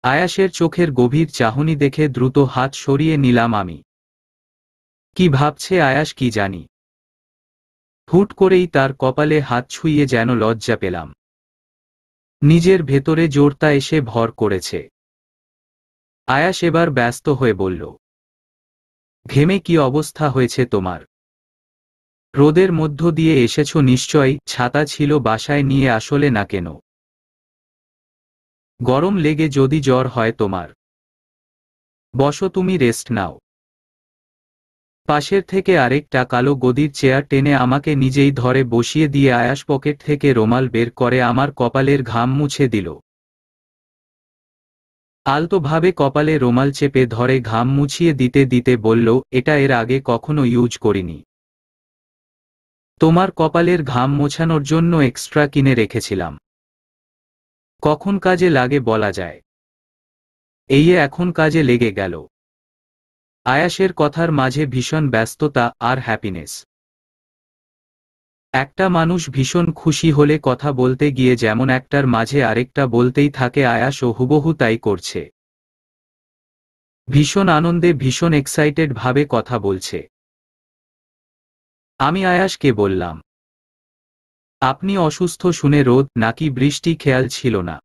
আয়াসের চোখের গভীর চাহনি দেখে দ্রুত হাত সরিয়ে নিলাম আমি। কি ভাবছে আয়াস কি জানি। হুট করেই তার কপালে হাত ছুঁয়ে যেন লজ্জা পেলাম। নিজের ভেতরে জোরতা এসে ভর করেছে। আয়াস এবার ব্যস্ত হয়ে বলল, ঘেমে কি অবস্থা হয়েছে তোমার? রোদের মধ্য দিয়ে এসেছো নিশ্চয়ই, ছাতা ছিল বাসায় নিয়ে আসলে না কেন? গরম লেগে যদি জ্বর হয় তোমার? বসো, তুমি রেস্ট নাও। পাশের থেকে আরেকটা কালো গদির চেয়ার টেনে আমাকে নিজেই ধরে বসিয়ে দিয়ে আয়াস পকেট থেকে রুমাল বের করে আমার কপালের ঘাম মুছে দিল। আলতোভাবে কপালে রুমাল চেপে ধরে ঘাম মুছিয়ে দিতে দিতে বলল, এটা এর আগে কখনো ইউজ করিনি। তোমার কপালের ঘাম মোছানোর জন্য এক্সট্রা কিনে রেখেছিলাম। কখন কাজে লাগে বলা যায়। এই এখন কাজে লেগে গেল। আয়াসের কথার মাঝে ভীষণ ব্যস্ততা আর হ্যাপিনেস। একটা মানুষ ভীষণ খুশি হলে কথা বলতে গিয়ে যেমন একটার মাঝে আরেকটা বলতেই থাকে, আয়াসও হুবহু তাই করছে। ভীষণ আনন্দে ভীষণ এক্সাইটেড ভাবে কথা বলছে। আমি আয়াসকে বললাম, আপনি অসুস্থ শুনে রোদ নাকি বৃষ্টি খেয়াল ছিল না?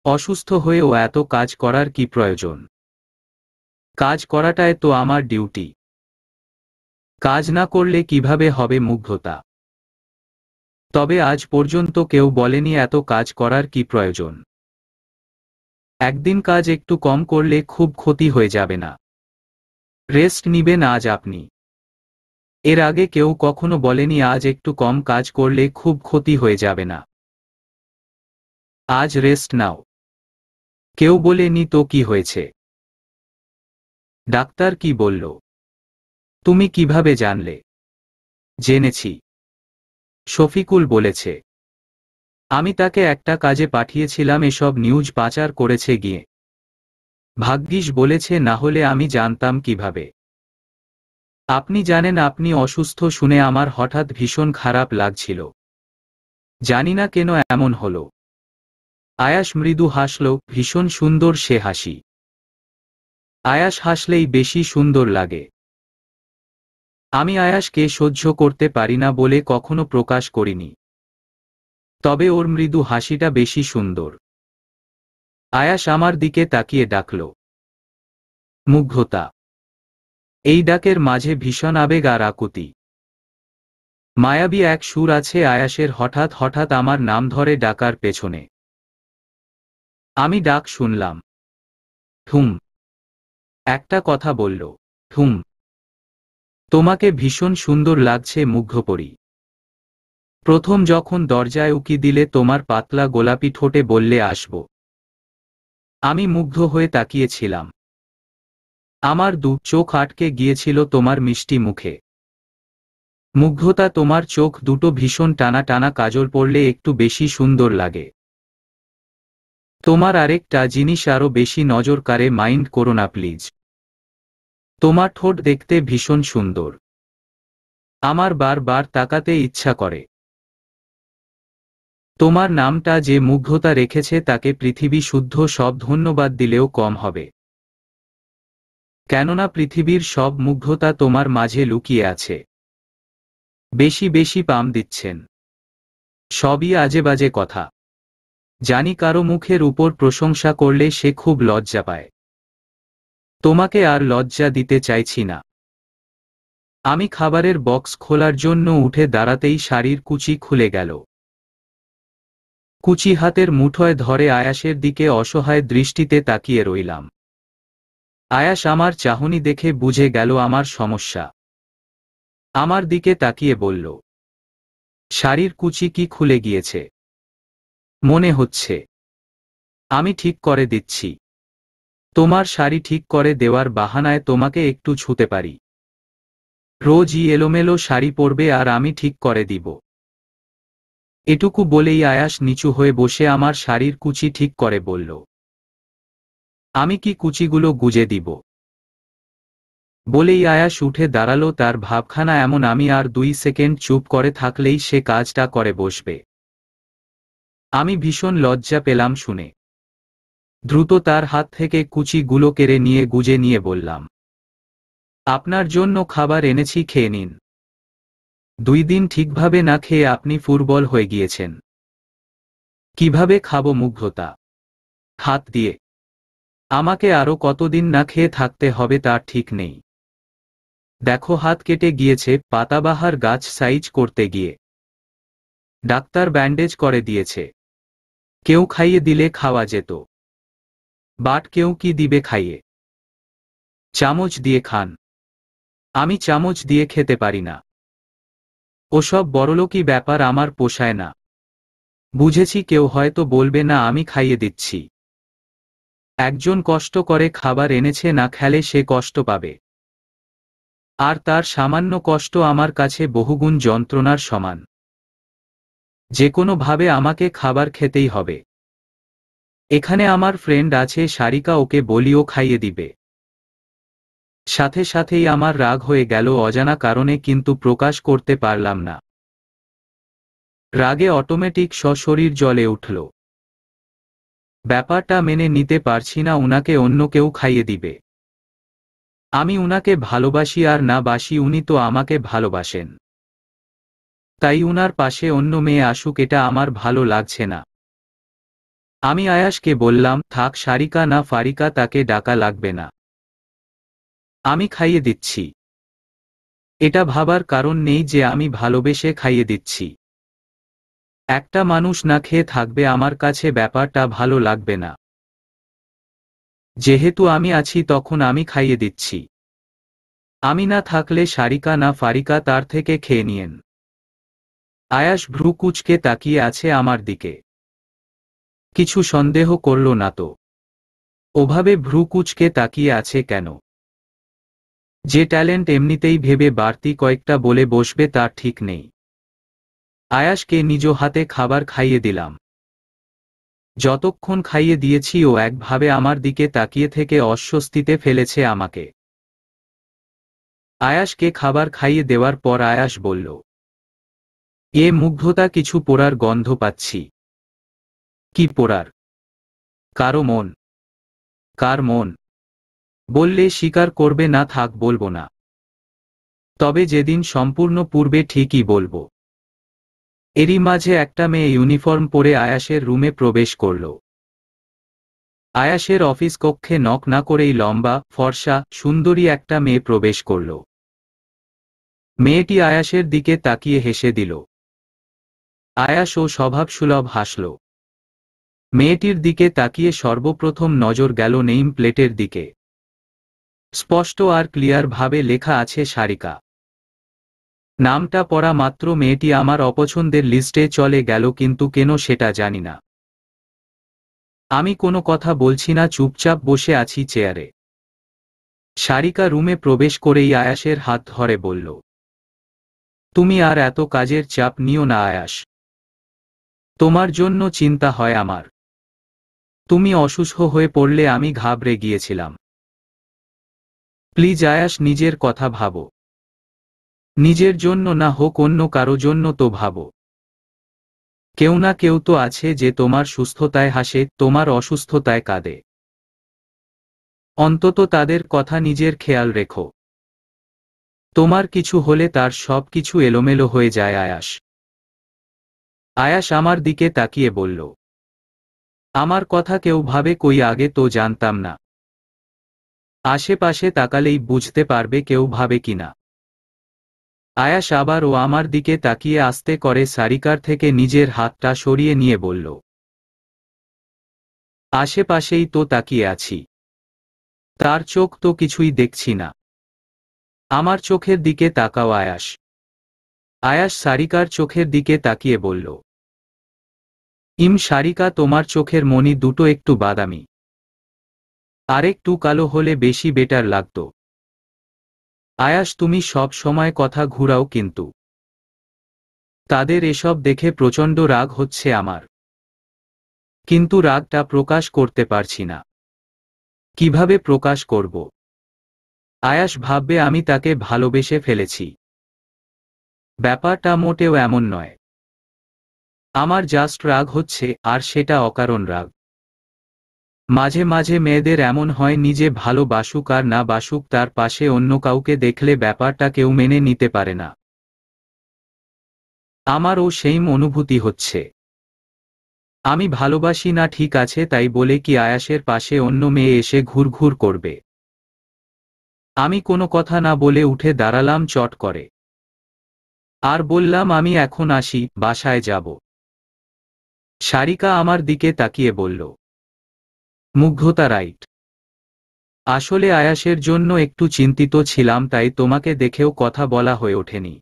অসুস্থ হয়েও এত কাজ করার কি প্রয়োজন? কাজ করাটাই তো আমার ডিউটি। কাজ না করলে কিভাবে হবে মুগ্ধতা? তবে আজ পর্যন্ত কেউ বলেনি এত কাজ করার কি প্রয়োজন। একদিন কাজ একটু কম করলে খুব ক্ষতি হয়ে যাবে না? রেস্ট নিবেন আজ আপনি। এর আগে কেউ কখনো বলেনি আজ একটু কম কাজ করলে খুব ক্ষতি হয়ে যাবে না। আজ রেস্ট নাও। কেউ বলেনি তো কি হয়েছে? ডাক্তার কি বলল? তুমি কিভাবে জানলে? জেনেছি, শফিকুল বলেছে। আমি তাকে একটা কাজে পাঠিয়েছিলাম, এসব নিউজ পাচার করেছে গিয়ে। ভাগ্যিস বলেছে, না হলে আমি জানতাম কিভাবে। আপনি জানেন, আপনি অসুস্থ শুনে আমার হঠাৎ ভীষণ খারাপ লাগছিল। জানি না কেন এমন হলো। আয়াস মৃদু হাসল, ভীষণ সুন্দর সে হাসি। আয়াস হাসলেই বেশি সুন্দর লাগে। আমি আয়াসকে সহ্য করতে পারি না বলে কখনো প্রকাশ করিনি। তবে ওর মৃদু হাসিটা বেশি সুন্দর। আয়াস আমার দিকে তাকিয়ে ডাকল, মুগ্ধতা। এই ডাকের মাঝে ভীষণ আবেগ আর আকুতি। মায়াবী এক সুর আছে আয়াসের হঠাৎ হঠাৎ আমার নাম ধরে ডাকার পেছনে। আমি ডাক শুনলাম। হুম। একটা কথা বলল, হুম। তোমাকে ভীষণ সুন্দর লাগছে মুগ্ধপরি। প্রথম যখন দরজায় উকি দিলে তোমার পাতলা গোলাপি ঠোঁটে বললে আসব। আমি মুগ্ধ হয়ে তাকিয়েছিলাম। আমার দু চোখ আটকে গিয়েছিল তোমার মিষ্টি মুখে। মুগ্ধতা, তোমার চোখ দুটো ভীষণ টানা টানা, কাজল পরলে একটু বেশি সুন্দর লাগে। তোমার আরেকটা জিনিস আরো বেশি নজর কাড়ে, মাইন্ড করো না প্লিজ। তোমার ঠোঁট দেখতে ভীষণ সুন্দর। আমার বারবার তাকাতে ইচ্ছা করে। তোমার নামটা যে মুগ্ধতা রেখেছে তাকে পৃথিবী শুদ্ধ সব ধন্যবাদ দিলেও কম হবে। কেননা পৃথিবীর সব মুগ্ধতা তোমার মাঝে লুকিয়ে আছে। বেশি বেশি পাম দিচ্ছেন। সবই আজে বাজে কথা। জানি কারো মুখের উপর প্রশংসা করলে সে খুব লজ্জা পায়। তোমাকে আর লজ্জা দিতে চাইছি না। আমি খাবারের বক্স খোলার জন্য উঠে দাঁড়াতেই শাড়ির কুচি খুলে গেল। কুচি হাতের মুঠোয় ধরে আয়াসের দিকে অসহায় দৃষ্টিতে তাকিয়ে রইলাম। আয়াস আমার চাহনি দেখে বুঝে গেল আমার সমস্যা। আমার দিকে তাকিয়ে বলল, শাড়ির কুচি কি খুলে গিয়েছে? মনে হচ্ছে। আমি ঠিক করে দিচ্ছি। তোমার শাড়ি ঠিক করে দেওয়ার বাহানায় তোমাকে একটু ছুঁতে পারি। রোজই এলোমেলো শাড়ি পরবে আর আমি ঠিক করে দিব। এটুকু বলেই আয়াস নিচু হয়ে বসে আমার শাড়ির কুচি ঠিক করে বলল, আমি কি কুচিগুলো গুজে দিব? বলেই আয়াস উঠে দাঁড়ালো। তার ভাবখানা এমন, আমি আর 2 সেকেন্ড চুপ করে থাকলেই সে কাজটা করে বসবে। আমি ভীষণ লজ্জা পেলাম শুনে। দ্রুত তার হাত থেকে কুচিগুলো কেড়ে নিয়ে গুজে নিয়ে বললাম, আপনার জন্য খাবার এনেছি, খেয়ে নিন। 2 দিন ঠিকভাবে না খেয়ে আপনি ফুরবল হয়ে গিয়েছেন। কিভাবে খাবো মুগ্ধতা? হাত দিয়ে। আমাকে আরো কতদিন না খেয়ে থাকতে হবে তার ঠিক নেই। দেখো হাত কেটে গিয়েছে পাতাবাহার গাছ সাইজ করতে গিয়ে। ডাক্তার ব্যান্ডেজ করে দিয়েছে। কেউ খাইয়ে দিলে খাওয়া যেত, বাট কেউ কি দিবে খাইয়ে? চামচ দিয়ে খান। আমি চামচ দিয়ে খেতে পারি না। ওসব বড়লোকি ব্যাপার আমার পোষায় না। বুঝেছি কেউ হয়তো বলবে না আমি খাইয়ে দিচ্ছি। একজন কষ্ট করে খাবার এনেছে, না খেলে সে কষ্ট পাবে। আর তার সামান্য কষ্ট আমার কাছে বহুগুণ যন্ত্রণার সমান। যে কোনো ভাবে আমাকে খাবার খেতেই হবে। এখানে আমার ফ্রেন্ড আছে সারিকা, ওকে বলিও খাইয়ে দিবে। সাথে সাথেই আমার রাগ হয়ে গেল অজানা কারণে, কিন্তু প্রকাশ করতে পারলাম না। রাগে অটোমেটিক সশরীর জ্বলে উঠল। ব্যাপারটা মেনে নিতে পারছি না উনাকে অন্য কেউ খাইয়ে দিবে। আমি উনাকে ভালোবাসি আর না বাসি উনি তো আমাকে ভালোবাসেন। তাই উনার পাশে অন্য মেয়ে আসুক এটা আমার ভালো লাগছে না। আমি আয়াসকে বললাম, থাক সারিকা না ফারিকা তাকে ডাকা লাগবে না, আমি খাইয়ে দিচ্ছি। এটা ভাবার কারণ নেই যে আমি ভালোবেসে খাইয়ে দিচ্ছি। একটা মানুষ না খেয়ে থাকবে, আমার কাছে ব্যাপারটা ভালো লাগবে না। যেহেতু আমি আছি তখন আমি খাইয়ে দিচ্ছি। আমি না থাকলে সারিকা না ফারিকা তার থেকে খেয়ে নিয়েন। আয়াস ভ্রু কুঁচকে তাকিয়ে আছে আমার দিকে। কিছু সন্দেহ করল না তো? ওভাবে ভ্রু কুঁচকে তাকিয়ে আছে কেন? যে ট্যালেন্ট এমনিতেই ভেবে বাড়তি কয়েকটা বলে বসবে তার ঠিক নেই। আয়াসকে নিজ হাতে খাবার খাইয়ে দিলাম। যতক্ষণ খাইয়ে দিয়েছি ও একভাবে আমার দিকে তাকিয়ে থেকে অস্বস্তিতে ফেলেছে আমাকে। আয়াসকে খাবার খাইয়ে দেওয়ার পর আয়াস বলল, এ মুগ্ধতা, কিছু পোড়ার গন্ধ পাচ্ছি। কি পোড়ার? কারো মন? কার মন? বললে স্বীকার করবে না, থাক বলবো না। তবে যেদিন সম্পূর্ণ পূর্বে ঠিকই বলবো। এরই মাঝে একটা মেয়ে ইউনিফর্ম পরে আয়াসের রুমে প্রবেশ করল। আয়াসের অফিস কক্ষে নক না করেই লম্বা ফর্সা সুন্দরী একটা মেয়ে প্রবেশ করল। মেয়েটি আয়াসের দিকে তাকিয়ে হেসে দিল। আয়াস ও স্বভাবসুলভ হাসল। মেয়েটির দিকে তাকিয়ে সর্বপ্রথম নজর গেল নেইম প্লেটের দিকে। স্পষ্ট আর ক্লিয়ার ভাবে লেখা আছে সারিকা। নামটা পড়া মাত্র মেয়েটি আমার অপছন্দের লিস্টে চলে গেল, কিন্তু কেন সেটা জানি না। আমি কোনো কথা বলছি না, চুপচাপ বসে আছি চেয়ারে। সারিকা রুমে প্রবেশ করেই আয়াসের হাত ধরে বলল, তুমি আর এত কাজের চাপ নিও না আয়াস। তোমার জন্য চিন্তা হয় আমার। তুমি অসুস্থ হয়ে পড়লে আমি ঘাবড়ে গিয়েছিলাম। প্লিজ আয়াস, নিজের কথা ভাবো। নিজের জন্য না হোক অন্য কারো জন্য তো ভাবো। কেউ না কেউ তো আছে যে তোমার সুস্থতায় হাসে, তোমার অসুস্থতায় কাঁদে। অন্তত তাদের কথা নিজের খেয়াল রেখো। তোমার কিছু হলে তার সব কিছু এলোমেলো হয়ে যায় আয়াস। আয়াস আমার দিকে তাকিয়ে বলল, আমার কথা কেউ ভাবে কই, আগে তো জানতাম না। আশেপাশে তাকালেই বুঝতে পারবে কেউ ভাবে কিনা। আয়াস আবার ও আমার দিকে তাকিয়ে আস্তে করে সারিকার থেকে নিজের হাতটা সরিয়ে নিয়ে বলল, আশেপাশেই তো তাকিয়ে আছি। তার চোখ তো কিছুই দেখছি না। আমার চোখের দিকে তাকাও আয়াস। আয়াস সারিকার চোখের দিকে তাকিয়ে বলল, সারিকা, তোমার চোখের মণি দুটো একটু বাদামি। আরেকটু কালো হলে বেশি বেটার লাগতো। আয়াস, তুমি সব সময় কথা ঘুরাও কিন্তু। তাদের এসব দেখে প্রচণ্ড রাগ হচ্ছে আমার। কিন্তু রাগটা প্রকাশ করতে পারছি না। কিভাবে প্রকাশ করব? আয়াস ভাববে আমি তাকে ভালোবেসে ফেলেছি। ব্যাপারটা মোটেও এমন নয়। আমার জাস্ট রাগ হচ্ছে, আর সেটা অকারণ রাগ। মাঝে মাঝে মেয়েদের এমন হয়, নিজে ভালো বাসুক আর না বাসুক তার পাশে অন্য কাউকে দেখলে ব্যাপারটা কেউ মেনে নিতে পারে না। আমারও সেই অনুভূতি হচ্ছে। আমি ভালোবাসি না ঠিক আছে, তাই বলে কি আয়াসের পাশে অন্য মেয়ে এসে ঘুরঘুর করবে? আমি কোনো কথা না বলে উঠে দাঁড়ালাম চট করে। আর বললাম আমি এখন আসি, বাসায় যাব। সারিকা আমার দিকে তাকিয়ে বলল, মুগ্ধতা রাইট। আসলে আয়াসের জন্য একটু চিন্তিত ছিলাম, তাই তোমাকে দেখেও কথা বলা হয়ে ওঠেনি।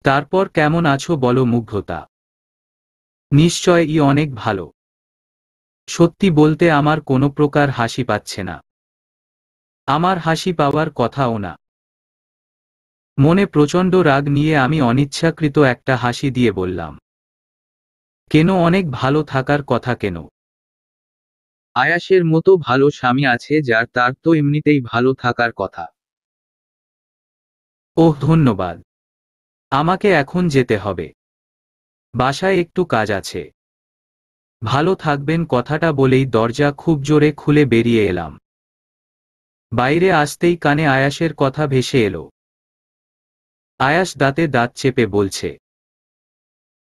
তারপর কেমন আছো বলো মুগ্ধতা? নিশ্চয়ই অনেক ভালো। সত্যি বলতে আমার কোনো প্রকার হাসি পাচ্ছে না। আমার হাসি পাওয়ার কথাও না। মনে প্রচণ্ড রাগ নিয়ে আমি অনিচ্ছাকৃত একটা হাসি দিয়ে বললাম, কেন, অনেক ভালো থাকার কথা কেন? আয়াসের মতো ভালো স্বামী আছে যার, তার তো এমনিতেই ভালো থাকার কথা। ওহ ধন্যবাদ। আমাকে এখন যেতে হবে। বাসায় একটু কাজ আছে। ভালো থাকবেন কথাটা বলেই দরজা খুব জোরে খুলে বেরিয়ে এলাম। বাইরে আসতেই কানে আয়াসের কথা ভেসে এলো। আয়াস দাঁতে দাঁত চেপে বলছে,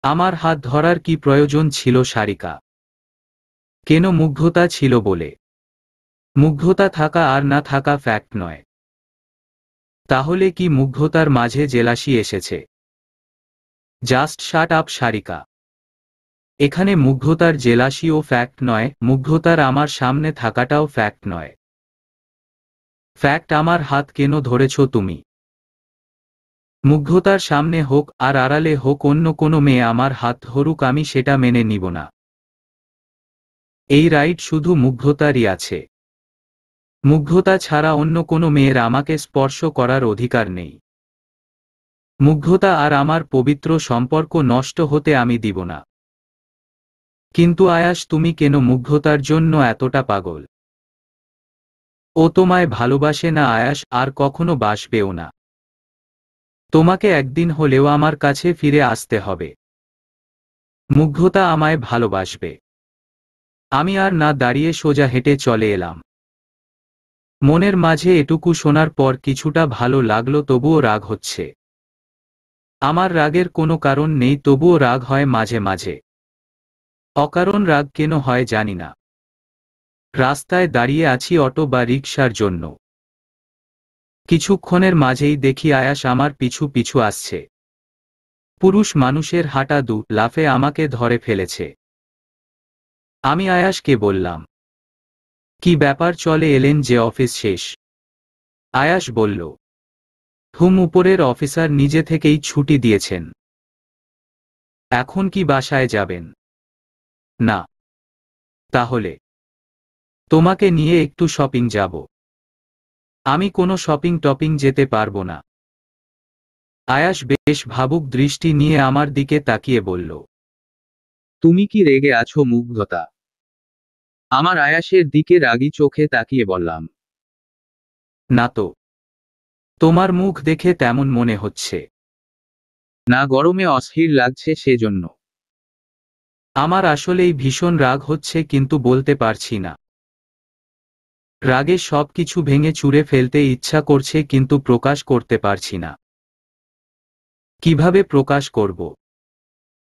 আমার হাত ধরার কি প্রয়োজন ছিল সারিকা? কেন, মুগ্ধতা ছিল বলে? মুগ্ধতা থাকা আর না থাকা ফ্যাক্ট নয়। তাহলে কি মুগ্ধতার মাঝে জেলাসি এসেছে? Just shut up Sarika. এখানে মুগ্ধতার জেলাসিও ফ্যাক্ট নয়, মুগ্ধতার আমার সামনে থাকাটাও ফ্যাক্ট নয়। ফ্যাক্ট আমার হাত কেন ধরেছ তুমি? মুগ্ধতার সামনে হোক আর আড়ালে হোক অন্য কোনো মেয়ে আমার হাত ধরুক, আমি সেটা মেনে নিব না। এই রাইট শুধু মুগ্ধতারই আছে। মুগ্ধতা ছাড়া অন্য কোনো মেয়ের আমাকে স্পর্শ করার অধিকার নেই। মুগ্ধতা আর আমার পবিত্র সম্পর্ক নষ্ট হতে আমি দিব না। কিন্তু আয়াস, তুমি কেন মুগ্ধতার জন্য এতটা পাগল? ও তোমায় ভালোবাসে না আয়াস, আর কখনো বাসবেও না। তোমাকে একদিন হলেও আমার কাছে ফিরে আসতে হবে। মুগ্ধতা আমায় ভালোবাসবে। আমি আর না দাঁড়িয়ে সোজা হেঁটে চলে এলাম। মনের মাঝে এটুকু শোনার পর কিছুটা ভালো লাগলো, তবুও রাগ হচ্ছে। আমার রাগের কোনো কারণ নেই, তবুও রাগ হয় মাঝে মাঝে। অকারণ রাগ কেন হয় জানি না। রাস্তায় দাঁড়িয়ে আছি অটো বা রিকশার জন্য। কিছুক্ষণের মাঝেই দেখি আয়াস আমার পিছু পিছু আসছে। পুরুষ মানুষের হাঁটা দু লাফে আমাকে ধরে ফেলেছে। আমি আয়াসকে বললাম, কি ব্যাপার, চলে এলেন যে, অফিস শেষ? আয়াস বলল, উপরের অফিসার নিজে থেকেই ছুটি দিয়েছেন। এখন কি বাসায় যাবেন? না। তাহলে তোমাকে নিয়ে একটু শপিং যাব। আমি কোনো শপিং টপিং যেতে পারবো না। আয়াস বেশ ভাবুক দৃষ্টি নিয়ে আমার দিকে তাকিয়ে বলল, তুমি কি রেগে আছো মুগ্ধতা? আমার আয়াসের দিকে রাগী চোখে তাকিয়ে বললাম, না তো। তোমার মুখ দেখে তেমন মনে হচ্ছে। না, গরমে অস্থির লাগছে সেজন্য। আমার আসলেই ভীষণ রাগ হচ্ছে, কিন্তু বলতে পারছি না। রাগে সবকিছু ভেঙে চুরে ফেলতে ইচ্ছা করছে, কিন্তু প্রকাশ করতে পারছি না। কিভাবে প্রকাশ করব?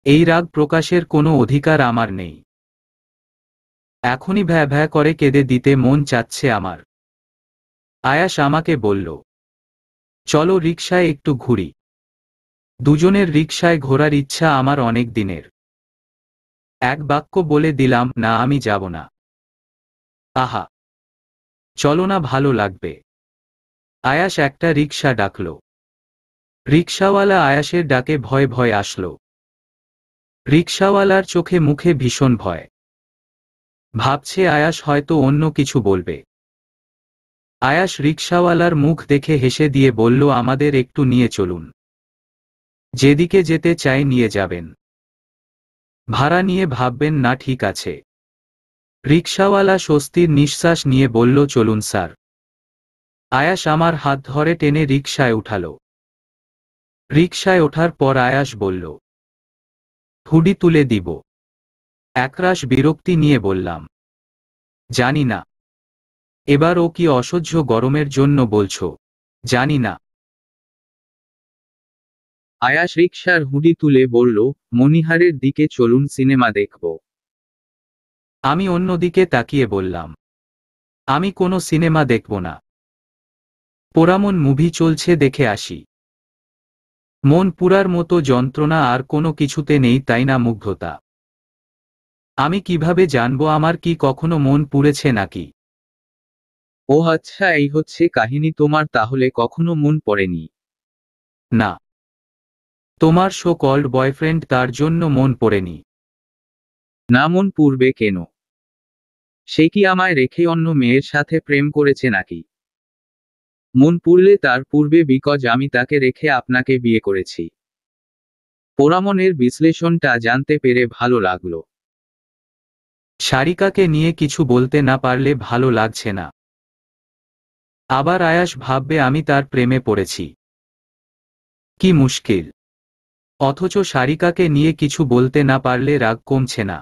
এই রাগ প্রকাশের কোনো অধিকার আমার নেই। এখনই ভ্যা ভ্যা করে কেঁদে দিতে মন চাচ্ছে আমার। আয়াস আমাকে বলল, চলো রিকশায় একটু ঘুরি। দুজনের রিকশায় ঘোরার ইচ্ছা আমার অনেক দিনের। এক বাক্য বলে দিলাম, না আমি যাব না। আহা, চলো না, ভালো লাগবে। আয়াস একটা রিকশা ডাকল। রিকশাওয়ালা আয়াসের ডাকে ভয় ভয় আসলো। রিকশাওয়ালার চোখে মুখে ভীষণ ভয়। ভাবছে আয়াস হয়তো অন্য কিছু বলবে। আয়াস রিকশাওয়ালার মুখ দেখে হেসে দিয়ে বলল, আমাদের একটু নিয়ে চলুন। যেদিকে যেতে চাই নিয়ে যাবেন। ভাড়া নিয়ে ভাববেন না, ঠিক আছে? রিকশাওয়ালা স্বস্তির নিঃশ্বাস নিয়ে বলল, চলুন স্যার। আয়াস আমার হাত ধরে টেনে রিকশায় উঠালো। রিকশায় ওঠার পর আয়াস বলল, হুডি তুলে দিব। একরাশ বিরক্তি নিয়ে বললাম, জানি না। এবার ও কি অসহ্য গরমের জন্য বলছো? জানি না। আয়াস রিকশার হুডি তুলে বলল, মনিহারের দিকে চলুন, সিনেমা দেখব। আমি অন্যদিকে তাকিয়ে বললাম, আমি কোনো সিনেমা দেখব না। পোড়ামন মুভি চলছে, দেখে আসি। মন পুরার মতো যন্ত্রণা আর কোনো কিছুতে নেই, তাই না? মুগ্ধতা। আমি কিভাবে জানবো আমার কি কখনো মন পুড়েছে নাকি? ও আচ্ছা, এই হচ্ছে কাহিনী তোমার, তাহলে কখনো মন পড়েনি? না, তোমার সো কল্ড বয়ফ্রেন্ড, তার জন্য মন পড়েনি। না, মন পূর্বে কেন? সে কি আমায় রেখে অন্য মেয়ের সাথে প্রেম করেছে নাকি? মন পুড়লে তার পূর্বে, বিকজ আমি তাকে রেখে আপনাকে বিয়ে করেছি। পোড়ামনের বিশ্লেষণটা জানতে পেরে ভালো লাগলো। সারিকাকে নিয়ে কিছু বলতে না পারলে ভালো লাগছে না। আবার আয়াস ভাববে আমি তার প্রেমে পড়েছি। কি মুশকিল! অথচ সারিকাকে নিয়ে কিছু বলতে না পারলে রাগ কমছে না।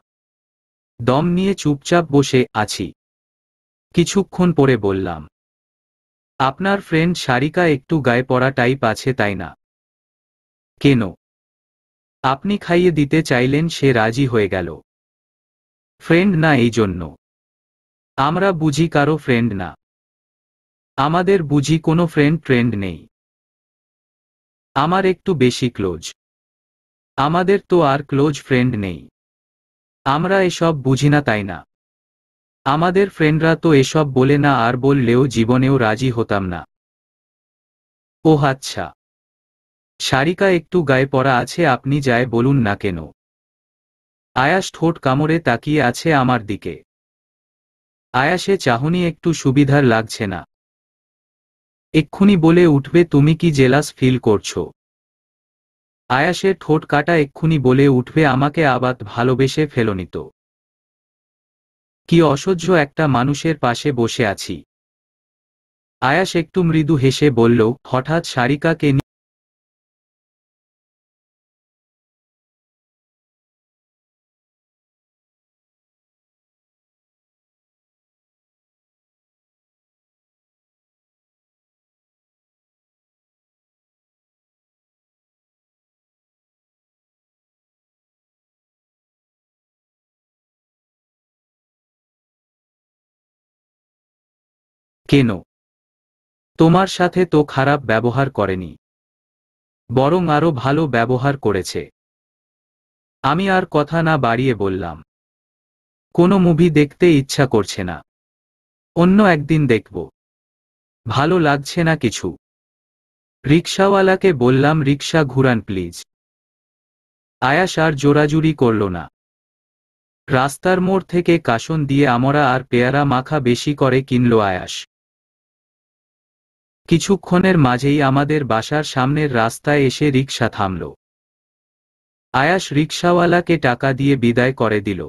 দম নিয়ে চুপচাপ বসে আছি। কিছুক্ষণ পরে বললাম, আপনার ফ্রেন্ড সারিকা একটু গায়ে পড়া টাইপ আছে, তাই না? কেন? আপনি খাইয়ে দিতে চাইলেন, সে রাজি হয়ে গেল। ফ্রেন্ড না এই জন্য? আমরা বুঝি কারো ফ্রেন্ড না। আমাদের বুঝি কোনো ফ্রেন্ড ট্রেন্ড নেই। আমার একটু বেশি ক্লোজ। আমাদের তো আর ক্লোজ ফ্রেন্ড নেই। আমরা এসব বুঝি না, তাই না? আমাদের ফ্রেন্ডরা তো এসব বলে না, আর বললেও জীবনেও রাজি হতাম না। ওহ আচ্ছা, সারিকা একটু গায়ে পড়া আছে, আপনি যায় বলুন না কেন? আয়াস ঠোঁট কামড়ে তাকিয়ে আছে আমার দিকে। আয়াসে চাহনি একটু সুবিধার লাগছে না। এক্ষুনি বলে উঠবে তুমি কি জেলাস ফিল করছো। আয়াসের ঠোঁট কাটা এক্ষুনি বলে উঠবে আমাকে আবাদ ভালোবেসে ফেলনি তো। কি অসহ্য একটা মানুষের পাশে বসে আছি। আয়াস একটু মৃদু হেসে বলল, হঠাৎ সারিকাকে কেন? তোমার সাথে তো খারাপ ব্যবহার করেনি, বরং আরো ভালো ব্যবহার করেছে। আমি আর কথা না বাড়িয়ে বললাম, কোনো মুভি দেখতে ইচ্ছা করছে না, অন্য একদিন দেখব। ভালো লাগছে না কিছু। রিকশাওয়ালাকে বললাম রিকশা ঘুরান প্লিজ। আয়াস আর জোরাজুরি করল না। রাস্তার মোড় থেকে কাসন দিয়ে আমড়া আর পেয়ারা মাখা বেশি করে কিনল আয়াস। কিছুক্ষণের মাঝেই আমাদের বাসার সামনের রাস্তায় এসে রিকশা থামল। আয়াস রিকশাওয়ালাকে টাকা দিয়ে বিদায় করে দিল।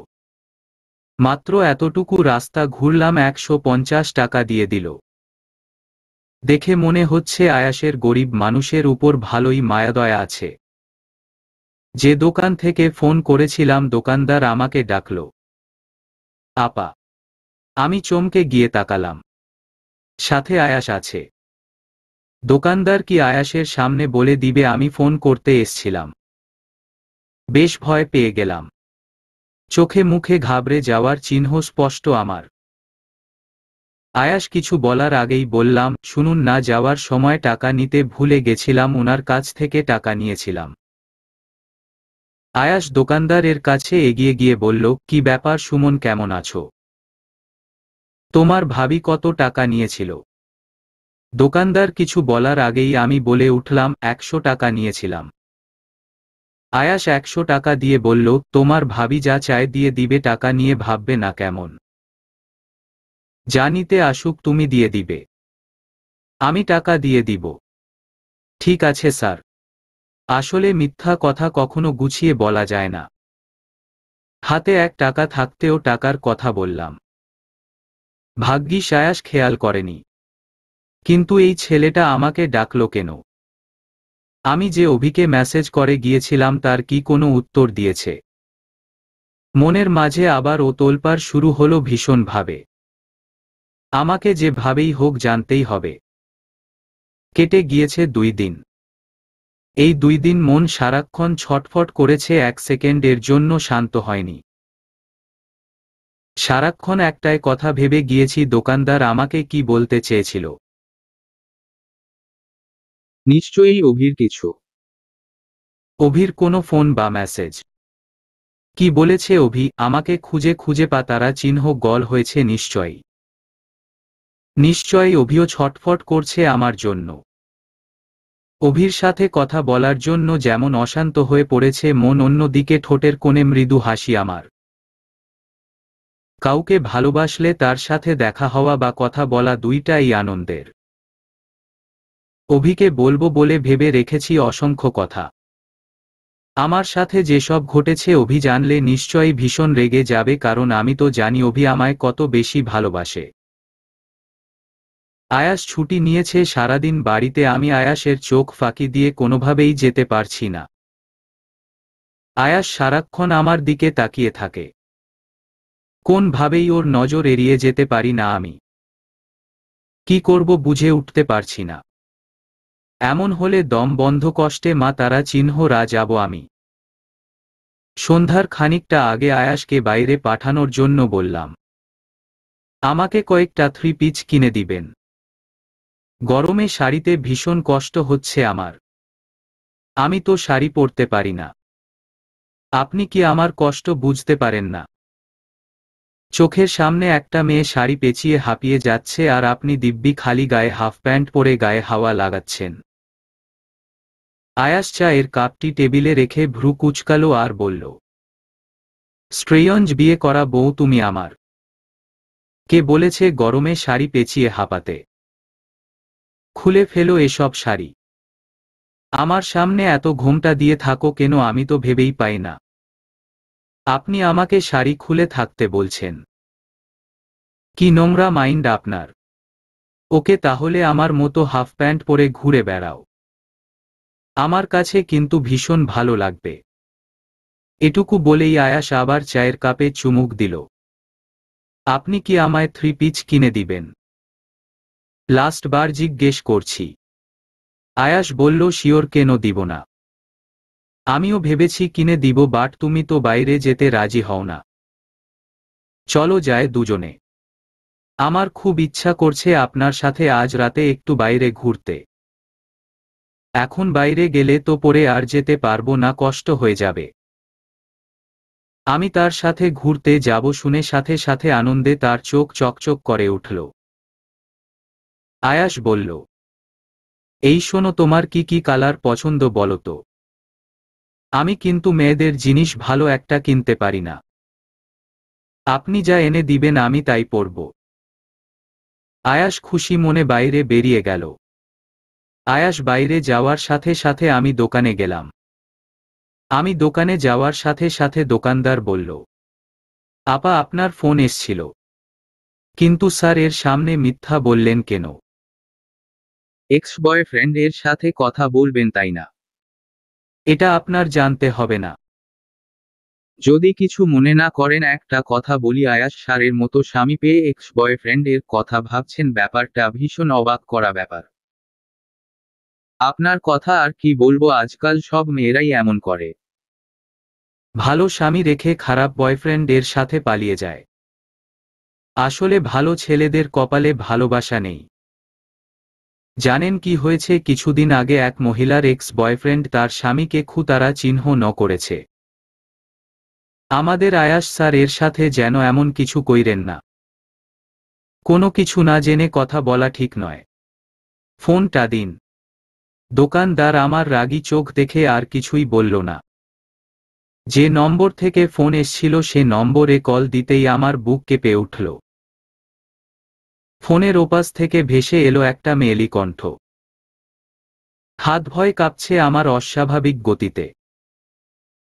মাত্র এতটুকু রাস্তা ঘুরলাম, 150 টাকা দিয়ে দিল। দেখে মনে হচ্ছে আয়াসের গরিব মানুষের উপর ভালোই মায়াদয়া আছে। যে দোকান থেকে ফোন করেছিলাম দোকানদার আমাকে ডাকল। আপা। আমি চমকে গিয়ে তাকালাম। সাথে আয়াস আছে। দোকানদার কি আয়াসের সামনে বলে দিবে আমি ফোন করতে এসছিলাম? বেশ ভয় পেয়ে গেলাম। চোখে মুখে ঘাবড়ে যাওয়ার চিহ্ন স্পষ্ট আমার। আয়াস কিছু বলার আগেই বললাম, শুনুন না, যাওয়ার সময় টাকা নিতে ভুলে গেছিলাম, ওনার কাছ থেকে টাকা নিয়েছিলাম। আয়াস দোকানদারের কাছে এগিয়ে গিয়ে বলল, কি ব্যাপার সুমন, কেমন আছো? তোমার ভাবি কত টাকা নিয়েছিল? দোকানদার কিছু বলার আগেই আমি বলে উঠলাম, 100 টাকা নিয়েছিলাম। আয়াস 100 টাকা দিয়ে বলল, তোমার ভাবি যা চায় দিয়ে দিবে, টাকা নিয়ে ভাববে না কেমন? যা নিতে আসুক তুমি দিয়ে দিবে। আমি টাকা দিয়ে দিব। ঠিক আছে স্যার। আসলে মিথ্যা কথা কখনো গুছিয়ে বলা যায় না। হাতে 1 টাকা থাকতেও টাকার কথা বললাম। ভাগ্যিস আয়াস খেয়াল করেনি। কিন্তু এই ছেলেটা আমাকে ডাকলো কেন? আমি যে অভিকে মেসেজ করে গিয়েছিলাম তার কি কোনো উত্তর দিয়েছে? মনের মাঝে আবার ও তোলপাড় শুরু হলো ভীষণভাবে। আমাকে যেভাবেই হোক জানতেই হবে। কেটে গিয়েছে 2 দিন। এই 2 দিন মন সারাক্ষণ ছটফট করেছে, 1 সেকেন্ডের জন্য শান্ত হয়নি। সারাক্ষণ একটাই কথা ভেবে গিয়েছি, দোকানদার আমাকে কি বলতে চেয়েছিল। নিশ্চয়ই অভির কিছু। অভির কোনো ফোন বা মেসেজ? কি বলেছে অভি? আমাকে খুঁজে খুঁজে পা তারা চিহ্ন গল হয়েছে নিশ্চয়ই। নিশ্চয়ই অভিও ছটফট করছে আমার জন্য। অভির সাথে কথা বলার জন্য যেমন অশান্ত হয়ে পড়েছে মন, অন্যদিকে ঠোঁটের কোণে মৃদু হাসি আমার। কাউকে ভালোবাসলে তার সাথে দেখা হওয়া বা কথা বলা দুইটাই আনন্দের। অভিকে বলবো বলে ভেবে রেখেছি অসংখ্য কথা। আমার সাথে যেসব ঘটেছে অভি জানলে নিশ্চয়ই ভীষণ রেগে যাবে, কারণ আমি তো জানি অভি আমায় কত বেশি ভালোবাসে। আয়াস ছুটি নিয়েছে সারাদিন বাড়িতে, আমি আয়াসের চোখ ফাঁকি দিয়ে কোনোভাবেই যেতে পারছি না। আয়াস সারাক্ষণ আমার দিকে তাকিয়ে থাকে। কোনভাবেই ওর নজর এড়িয়ে যেতে পারি না আমি। কি করব বুঝে উঠতে পারছি না। এমন হলে দম বন্ধ কষ্টে মা তারা চিহ্ন যাব আমি। সন্ধ্যার খানিকটা আগে আয়াসকে বাইরে পাঠানোর জন্য বললাম, আমাকে কয়েকটা 3 পিস কিনে দিবেন। গরমে শাড়িতে ভীষণ কষ্ট হচ্ছে আমার। আমি তো শাড়ি পরতে পারি না। আপনি কি আমার কষ্ট বুঝতে পারেন না? চোখের সামনে একটা মেয়ে শাড়ি পেঁচিয়ে হাঁপিয়ে যাচ্ছে, আর আপনি দিব্যি খালি গায়ে হাফ প্যান্ট পরে গায়ে হাওয়া লাগাচ্ছেন। আয়াস চায়ের কাপটি টেবিলে রেখে ভ্রু কুঁচকালো আর বলল, স্ট্রেয়ঞ্জ বিয়ে করা বউ তুমি আমার। কে বলেছে গরমে শাড়ি পেঁচিয়ে হাঁপাতে? খুলে ফেলো এসব শাড়ি। আমার সামনে এত ঘোমটা দিয়ে থাকো কেন আমি তো ভেবেই পাই না। আপনি আমাকে শাড়ি খুলে থাকতে বলছেন? কি নোংরা মাইন্ড আপনার। ওকে, তাহলে আমার মতো হাফ প্যান্ট পরে ঘুরে বেড়াও। আমার কাছে কিন্তু ভীষণ ভালো লাগবে। এটুকু বলেই আয়াস আবার চায়ের কাপে চুমুক দিল। আপনি কি আমায় 3 পিস কিনে দিবেন? লাস্ট বার জিজ্ঞেস করছি। আয়াস বলল, শিওর, কেন দিব না। আমিও ভেবেছি কিনে দিব, বাট তুমি তো বাইরে যেতে রাজি হও না। চলো যায় দুজনে। আমার খুব ইচ্ছা করছে আপনার সাথে আজ রাতে একটু বাইরে ঘুরতে। এখন বাইরে গেলে তো পরে আর যেতে পারবো না, কষ্ট হয়ে যাবে। আমি তার সাথে ঘুরতে যাব শুনে সাথে সাথে আনন্দে তার চোখ চকচক করে উঠল। আয়াস বলল, এই শোনো, তোমার কি কি কালার পছন্দ বলো তো। আমি কিন্তু মেয়েদের জিনিস ভালো একটা কিনতে পারি না। আপনি যা এনে দিবেন আমি তাই পরব। আয়াস খুশি মনে বাইরে বেরিয়ে গেল। আয়াস বাইরে যাওয়ার সাথে সাথে আমি দোকানে গেলাম। আমি দোকানে যাওয়ার সাথে সাথে দোকানদার বলল, আপা আপনার ফোন এসছিল। কিন্তু স্যার এর সামনে মিথ্যা বললেন কেন? এক্স বয়ফ্রেন্ড এর সাথে কথা বলবেন তাই না? এটা আপনার জানতে হবে না। যদি কিছু মনে না করেন একটা কথা বলি, আয়াস সারের মতো স্বামী পেয়ে এক্স বয়ফ্রেন্ড এর কথা ভাবছেন, ব্যাপারটা ভীষণ অবাক করা ব্যাপার। আপনার কথা আর কি বলবো, আজকাল সব মেয়েরাই এমন করে। ভালো স্বামী রেখে খারাপ বয়ফ্রেন্ড এর সাথে পালিয়ে যায়। আসলে ভালো ছেলেদের কপালে ভালোবাসা নেই। জানেন কি হয়েছে? কিছুদিন আগে এক মহিলার এক্স বয়ফ্রেন্ড তার স্বামীকে খুতারা চিহ্ন করেছে। আমাদের আয়াস স্যার এর সাথে যেন এমন কিছু কইরেন না। কোনো কিছু না জেনে কথা বলা ঠিক নয়। ফোনটা দিন। দোকানদার আমার রাগী চোখ দেখে আর কিছুই বলল না। যে নম্বর থেকে ফোন এসছিল সে নম্বরে কল দিতেই আমার বুক কেঁপে উঠল। ফোনের ওপাশ থেকে ভেসে এলো একটা মেয়েলি কণ্ঠ। হাত ভয় কাঁপছে আমার অস্বাভাবিক গতিতে।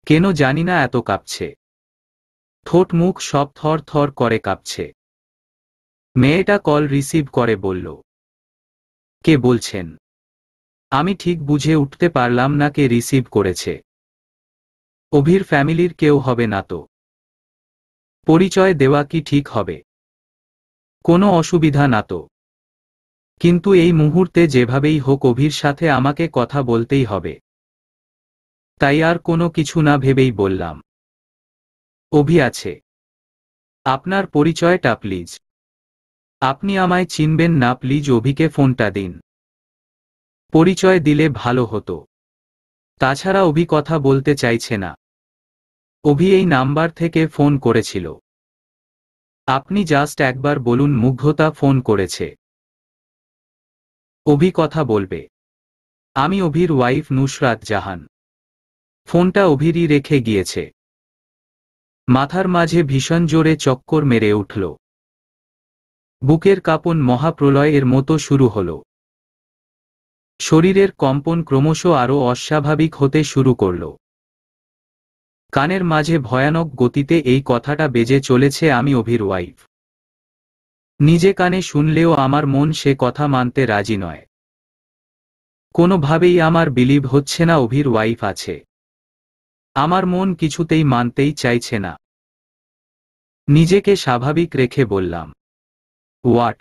কেন জানি না এত কাঁপছে। ঠোঁট মুখ সব থর থর করে কাঁপছে। মেয়েটা কল রিসিভ করে বলল, কে বলছেন? আমি ঠিক বুঝে উঠতে পারলাম না কে রিসিভ করেছে। অভির ফ্যামিলির কেউ হবে না তো? পরিচয় দেওয়া কি ঠিক হবে? কোনো অসুবিধা না তো? কিন্তু এই মুহূর্তে যেভাবেই হোক অভির সাথে আমাকে কথা বলতেই হবে। তাই আর কোনো কিছু না ভেবেই বললাম, অভি আছে। আপনার পরিচয়টা প্লিজ। আপনি আমায় চিনবেন না, প্লিজ অভিকে ফোনটা দিন। পরিচয় দিলে ভালো হতো। তাছাড়া অভি কথা বলতে চাইছে না। অভি এই নাম্বার থেকে ফোন করেছিল। আপনি জাস্ট একবার বলুন মুগ্ধতা ফোন করেছে। অভি কথা বলবে। আমি অভির ওয়াইফ নুসরাত জাহান। ফোনটা অভিরই রেখে গিয়েছে। মাথার মাঝে ভীষণ জোরে চক্কর মেরে উঠল। বুকের কাঁপন মহাপ্রলয়ের মতো শুরু হল। শরীরের কম্পন ক্রমশ আরও অস্বাভাবিক হতে শুরু করল। কানের মাঝে ভয়ানক গতিতে এই কথাটা বেজে চলেছে, আমি অভির ওয়াইফ। নিজে কানে শুনলেও আমার মন সে কথা মানতে রাজি নয়। কোনোভাবেই আমার বিলিভ হচ্ছে না অভির ওয়াইফ আছে। আমার মন কিছুতেই মানতেই চাইছে না। নিজেকে স্বাভাবিক রেখে বললাম, হোয়াট?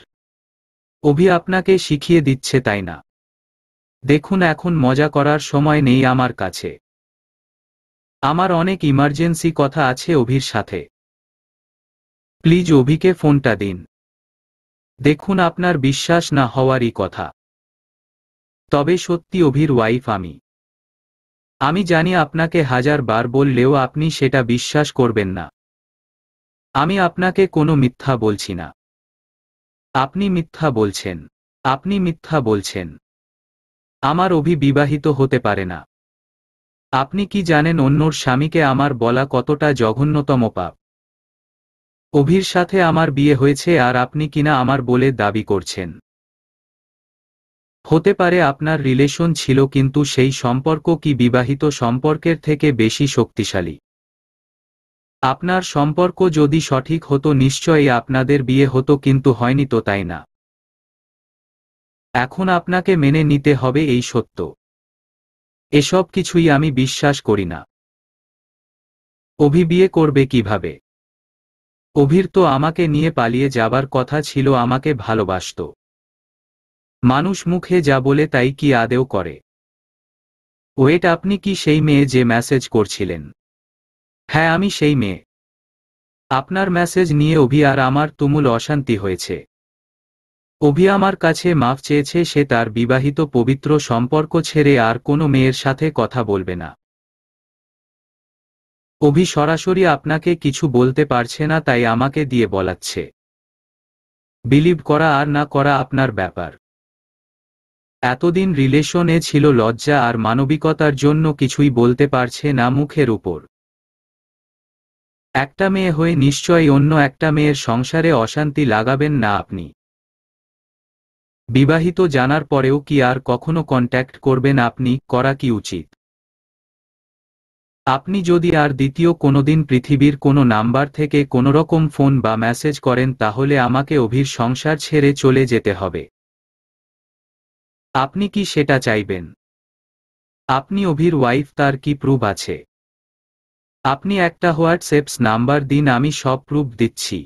অভি আপনাকে শিখিয়ে দিচ্ছে তাই না? দেখুন, এখন মজা করার সময় নেই আমার কাছে। আমার অনেক ইমার্জেন্সি কথা আছে অভির সাথে। প্লিজ অভিকে ফোনটা দিন। দেখুন, আপনার বিশ্বাস না হওয়ারই কথা, তবে সত্যি অভির ওয়াইফ আমি। আমি জানি আপনাকে 1000 বার বললেও আপনি সেটা বিশ্বাস করবেন না। আমি আপনাকে কোনো মিথ্যা বলছি না। আপনি মিথ্যা বলছেন। আপনি মিথ্যা বলছেন। আমার অভি বিবাহিত হতে পারে না। আপনি কি জানেন অন্যর স্বামীকে আমার বলা কতটা জঘন্যতম পাপ? অভির সাথে আমার বিয়ে হয়েছে আর আপনি কিনা আমার বলে দাবি করছেন। হতে পারে আপনার রিলেশন ছিল, কিন্তু সেই সম্পর্ক কি বিবাহিত সম্পর্কের থেকে বেশি শক্তিশালী? আপনার সম্পর্ক যদি সঠিক হতো নিশ্চয়ই আপনাদের বিয়ে হতো, কিন্তু হয়নি তো, তাই না? এখন আপনাকে মেনে নিতে হবে এই সত্য। এসব কিছুই আমি বিশ্বাস করি না। অভি বিয়ে করবে কিভাবে? অভির তো আমাকে নিয়ে পালিয়ে যাবার কথা ছিল, আমাকে ভালোবাসত। মানুষ মুখে যা বলে তাই কি আদেও করে? ওয়েট, আপনি কি সেই মেয়ে যে মেসেজ করছিলেন? হ্যাঁ, আমি সেই মেয়ে। আপনার মেসেজ নিয়ে অভি আর আমার তুমুল অশান্তি হয়েছে। অভি আমার কাছে মাফ চেয়েছে, সে তার বিবাহিত পবিত্র সম্পর্ক ছেড়ে আর কোনো মেয়ের সাথে কথা বলবে না। অভি সরাসরি আপনাকে কিছু বলতে পারছে না, তাই আমাকে দিয়ে বলাচ্ছে। বিলিভ করা আর না করা আপনার ব্যাপার। এতদিন রিলেশনে ছিল, লজ্জা আর মানবিকতার জন্য কিছুই বলতে পারছে না মুখের উপর। একটা মেয়ে হয়ে নিশ্চয়ই অন্য একটা মেয়ের সংসারে অশান্তি লাগাবেন না আপনি। বিবাহিত জানার পরেও কি আর কখনো কন্ট্যাক্ট করবেন আপনি? করা কি উচিত? আপনি যদি আর দ্বিতীয় কোনোদিন পৃথিবীর কোনো নাম্বার থেকে কোনোরকম ফোন বা মেসেজ করেন, তাহলে আমাকে অভির সংসার ছেড়ে চলে যেতে হবে। আপনি কি সেটা চাইবেন? আপনি অভির ওয়াইফ, তার কি প্রুফ আছে? আপনি একটা হোয়াটসঅ্যাপ নাম্বার দিন, আমি সব প্রুফ দিচ্ছি।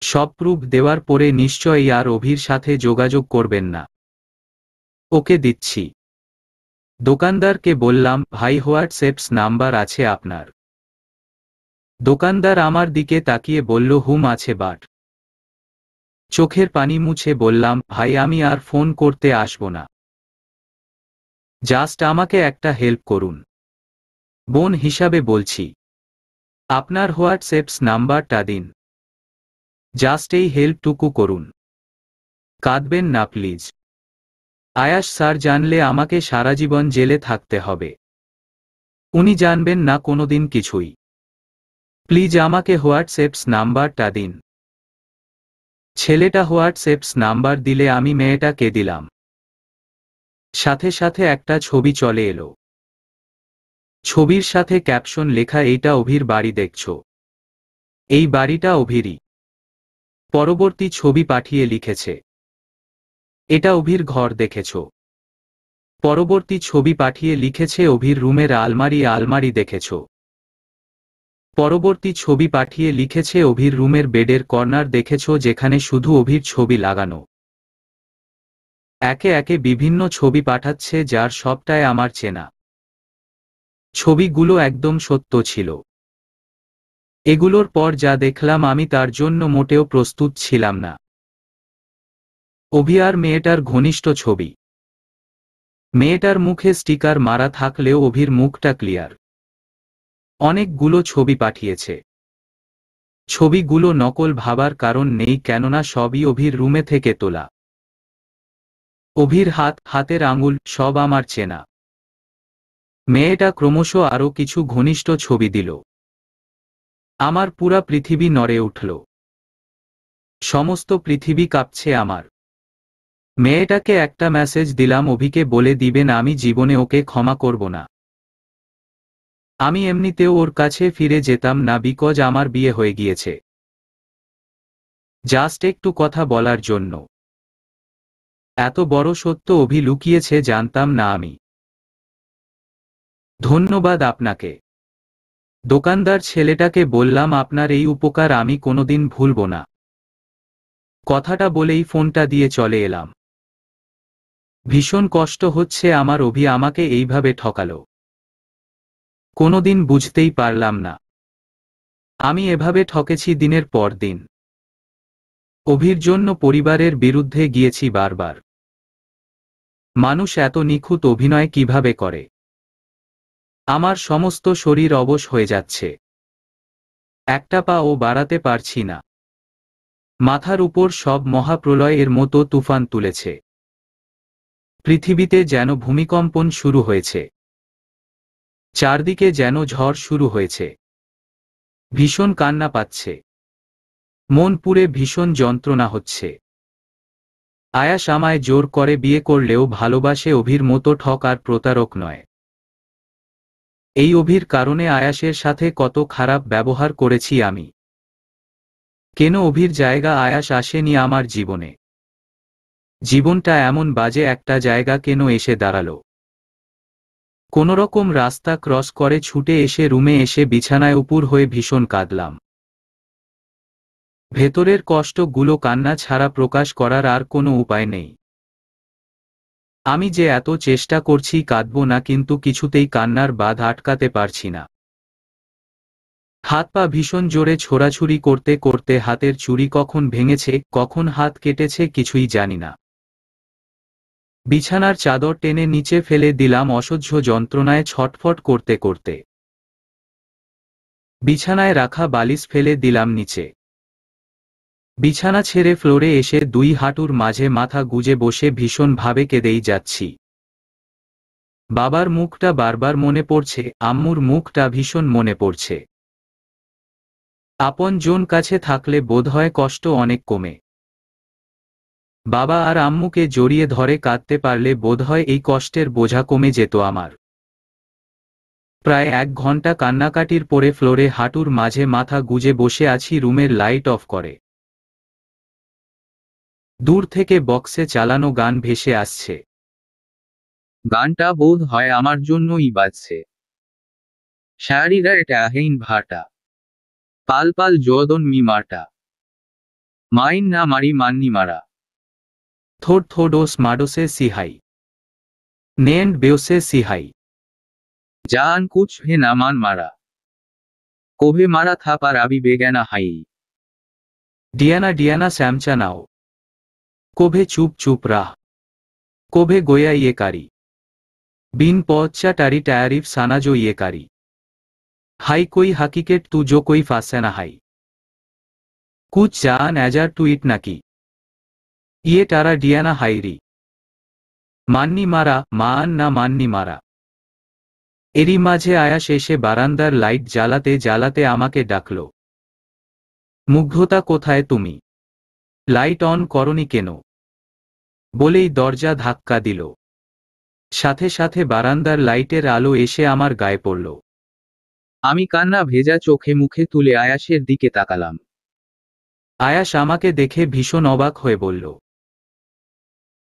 সব প্রুফ দেওয়ার পরে নিশ্চয়ই আর অভির সাথে যোগাযোগ করবেন না। ওকে দিচ্ছি। দোকানদারকে বললাম, ভাই হোয়াটসঅ্যাপ নাম্বার আছে আপনার? দোকানদার আমার দিকে তাকিয়ে বলল, হুম আছে, বাট। চোখের পানি মুছে বললাম, ভাই আমি আর ফোন করতে আসব না। জাস্ট আমাকে একটা হেল্প করুন। বোন হিসাবে বলছি। আপনার হোয়াটসঅ্যাপ নাম্বারটা দিন। জাস্ট এই হেল্পটুকু করুন। কাঁদবেন না প্লিজ। আয়াশ স্যার জানলে আমাকে সারা জীবন জেলে থাকতে হবে। উনি জানবেন না কোনোদিন কিছুই। প্লিজ আমাকে হোয়াটসঅ্যাপ নাম্বারটা দিন। ছেলেটা হোয়াটসঅ্যাপ নাম্বার দিলে আমি মেয়েটাকে দিলাম। সাথে সাথে একটা ছবি চলে এলো। ছবির সাথে ক্যাপশন লেখা, এইটা অভির বাড়ি দেখছো? এই বাড়িটা অভিরই। পরবর্তী ছবি পাঠিয়ে লিখেছে, এটা অভির ঘর দেখেছো? পরবর্তী ছবি পাঠিয়ে লিখেছে, অভির রুমের আলমারি দেখেছো? পরবর্তী ছবি পাঠিয়ে লিখেছে, অভির রুমের বেডের কর্নার দেখেছো যেখানে শুধু অভির ছবি লাগানো? একে একে বিভিন্ন ছবি পাঠাচ্ছে, যার সবটাই আমার চেনা। ছবিগুলো একদম সত্য ছিল। এগুলোর পর যা দেখলাম আমি তার জন্য মোটেও প্রস্তুত ছিলাম না। অভি আর মেয়েটার ঘনিষ্ঠ ছবি। মেয়েটার মুখে স্টিকার মারা থাকলেও অভির মুখটা ক্লিয়ার। অনেকগুলো ছবি পাঠিয়েছে। ছবিগুলো নকল ভাবার কারণ নেই, কেননা সবই অভির রুমে থেকে তোলা। অভির হাতের আঙুল সব আমার চেনা। মেয়েটা ক্রমশ আরো কিছু ঘনিষ্ঠ ছবি দিল। আমার পুরা পৃথিবী নড়ে উঠল। সমস্ত পৃথিবী কাঁপছে আমার। মেয়েটাকে একটা মেসেজ দিলাম, অভিকে বলে দিবেন আমি জীবনে ওকে ক্ষমা করব না। আমি এমনিতেও ওর কাছে ফিরে যেতাম না, বিকজ আমার বিয়ে হয়ে গিয়েছে। জাস্ট একটু কথা বলার জন্য। এত বড় সত্য অভি লুকিয়েছে জানতাম না আমি। ধন্যবাদ আপনাকে। দোকানদার ছেলেটাকে বললাম, আপনার এই উপকার আমি কোনোদিন ভুলব না। কথাটা বলেই ফোনটা দিয়ে চলে এলাম। ভীষণ কষ্ট হচ্ছে আমার, অভি আমাকে এইভাবে ঠকালো। কোনোদিন বুঝতেই পারলাম না আমি এভাবে ঠকেছি দিনের পর দিন। অভির জন্য পরিবারের বিরুদ্ধে গিয়েছি বারবার। মানুষ এত নিখুঁত অভিনয় কিভাবে করে? আমার সমস্ত শরীর অবশ হয়ে যাচ্ছে। একটা পাও বাড়াতে পারছি না। মাথার উপর সব মহাপ্রলয়ের মতো তুফান তুলেছে। পৃথিবীতে যেন ভূমিকম্পন শুরু হয়েছে। চারদিকে যেন ঝড় শুরু হয়েছে। ভীষণ কান্না পাচ্ছে। মন পুড়ে ভীষণ যন্ত্রণা হচ্ছে। আয়াস আমায় জোর করে বিয়ে করলেও ভালোবাসে অভির মতো ঠক আর প্রতারক নয়। এই অভির কারণে আয়াসের সাথে কত খারাপ ব্যবহার করেছি আমি। কেন অভির জায়গা আয়াস আসেনি আমার জীবনে? জীবনটা এমন বাজে একটা জায়গা কেন এসে দাঁড়ালো? কোনোরকম রাস্তা ক্রস করে ছুটে এসে রুমে এসে বিছানায় উপুর হয়ে ভীষণ কাঁদলাম। ভেতরের কষ্টগুলো কান্না ছাড়া প্রকাশ করার আর কোনো উপায় নেই। আমি যে এত চেষ্টা করছি কাঁদব না, কিন্তু কিছুতেই কান্নার বাঁধ আটকাতে পারছি না। হাত পা ভীষণ জোরে ছোড়াছুড়ি করতে করতে হাতের চুড়ি কখন ভেঙেছে, কখন হাত কেটেছে কিছুই জানি না। বিছানার চাদর টেনে নিচে ফেলে দিলাম অসহ্য যন্ত্রণায় ছটফট করতে করতে। বিছানায় রাখা বালিশ ফেলে দিলাম নিচে। বিছানা ছেড়ে ফ্লোরে এসে দুই হাঁটুর মাঝে মাথা গুজে বসে ভীষণভাবে কেঁদেই যাচ্ছি। বাবার মুখটা বারবার মনে পড়ছে, আম্মুর মুখটা ভীষণ মনে পড়ছে। আপন জন কাছে থাকলে বোধহয় কষ্ট অনেক কমে। বাবা আর আম্মুকে জড়িয়ে ধরে কাঁদতে পারলে বোধহয় এই কষ্টের বোঝা কমে যেত আমার। প্রায় 1 ঘন্টা কান্নাকাটির পরে ফ্লোরে হাঁটুর মাঝে মাথা গুজে বসে আছি, রুমের লাইট অফ করে। দূর থেকে বক্সে চালানো গান ভেসে আসছে। গানটা বোধ হয় আমার জন্যই বাজছে। শাড়িরা এটা হেইন ভাটা পাল পাল জোদন মি মাটা মাইন না মারি মান্নি মারা থোডোস মাডোসে সিহাই নেন্ড বেওসে সিহাই জান কুছ হে না মান মারা কোভে মারা থা পার আবি বেগানা হাই ডিয়ানা ডিয়ানা স্যামচা নাও কোভে চুপ চুপ রাহ কোভে গোয়া ইয়ে কারি বিন পচ্চা টারি টায়ারিফ সানাজো ইয়ে কারি হাই কোই হাকিকেট তু জো কোই ফাসেনা হাই কুছ জান এজার টু ইট নাকি ইয়ে টারা ডিয়ানা হাইরি মান্নি মারা মান না মান্নি মারা। এরই মাঝে আয়াস এসে বারান্দার লাইট জ্বালাতে জ্বালাতে আমাকে ডাকল। মুগ্ধতা কোথায় তুমি? লাইট অন করনি কেন? বলেই দরজা ধাক্কা দিল। সাথে সাথে বারান্দার লাইটের আলো এসে আমার গায়ে পড়ল। আমি কান্না ভেজা চোখে মুখে তুলে আয়াসের দিকে তাকালাম। আয়াস আমাকে দেখে ভীষণ অবাক হয়ে বলল,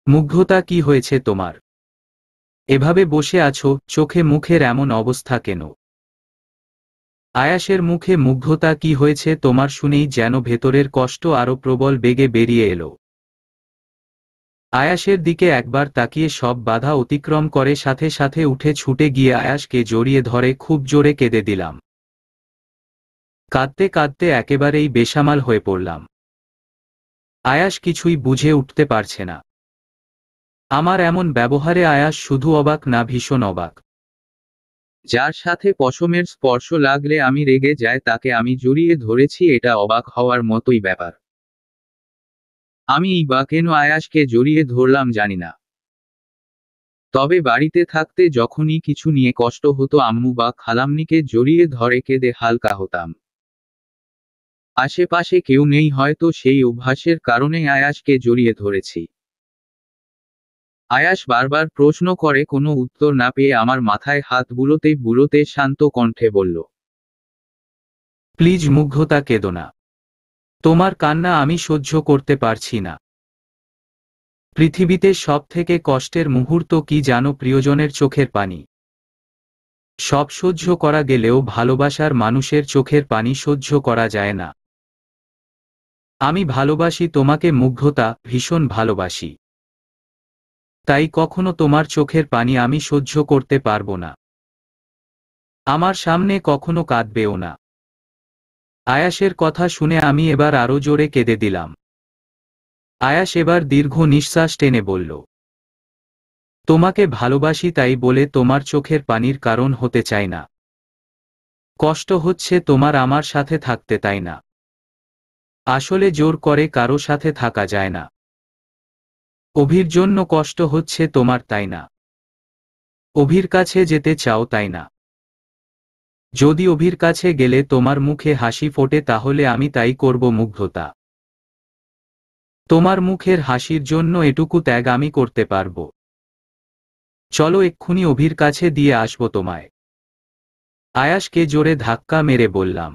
মুগ্ধতা কি হয়েছে তোমার? এভাবে বসে আছো, চোখে মুখের এমন অবস্থা কেন? আয়াসের মুখে মুগ্ধতা কি হয়েছে তোমার শুনেই যেন ভেতরের কষ্ট আরো প্রবল বেগে বেরিয়ে এলো। আয়াসের দিকে একবার তাকিয়ে সব বাধা অতিক্রম করে সাথে সাথে উঠে ছুটে গিয়ে আয়াসকে জড়িয়ে ধরে খুব জোরে কেঁদে দিলাম। কাঁদতে কাঁদতে একেবারেই বেসামাল হয়ে পড়লাম। আয়াস কিছুই বুঝে উঠতে পারছে না। আমার এমন ব্যবহারে আয়াস শুধু অবাক না, ভীষণ অবাক। যার সাথে পশমের স্পর্শ লাগলে আমি রেগে যাই তাকে আমি জড়িয়ে ধরেছি, এটা অবাক হওয়ার মতোই ব্যাপার। আমি বা কেন আয়াসকে জড়িয়ে ধরলাম জানি না। তবে বাড়িতে থাকতে যখনই কিছু নিয়ে কষ্ট হতো আম্মু বা খালাম্নিকে জড়িয়ে ধরে কেঁদে হালকা হতাম। আশেপাশে কেউ নেই হয়তো সেই অভ্যাসের কারণে আয়াসকে জড়িয়ে ধরেছি। আয়াস বারবার প্রশ্ন করে, কোনো উত্তর না পেয়ে আমার মাথায় হাত বুলোতে বুলোতে শান্ত কণ্ঠে বলল, প্লিজ মুগ্ধতা, কেঁদো না। তোমার কান্না আমি সহ্য করতে পারছি না। পৃথিবীতে সব থেকে কষ্টের মুহূর্ত কি জানো? প্রিয়জনের চোখের পানি। সব সহ্য করা গেলেও ভালোবাসার মানুষের চোখের পানি সহ্য করা যায় না। আমি ভালোবাসি তোমাকে মুগ্ধতা, ভীষণ ভালোবাসি। তাই কখনো তোমার চোখের পানি আমি সহ্য করতে পারবো না। আমার সামনে কখনো কাঁদবেও না। আয়াসের কথা শুনে আমি এবার আরো জোরে কেঁদে দিলাম। আয়াস এবার দীর্ঘ নিঃশ্বাস টেনে বলল, তোমাকে ভালোবাসি, তাই বলে তোমার চোখের পানির কারণ হতে চাই না। কষ্ট হচ্ছে তোমার আমার সাথে থাকতে, তাই না? আসলে জোর করে কারো সাথে থাকা যায় না। অভির জন্য কষ্ট হচ্ছে তোমার, তাই না? অভির কাছে যেতে চাও, তাই না? যদি অভির কাছে গেলে তোমার মুখে হাসি ফোটে তাহলে আমি তাই করব মুগ্ধতা। তোমার মুখের হাসির জন্য এটুকু ত্যাগ আমি করতে পারবো। চলো এক্ষুনি অভির কাছে দিয়ে আসবো তোমায়। আয়াসকে জোরে ধাক্কা মেরে বললাম,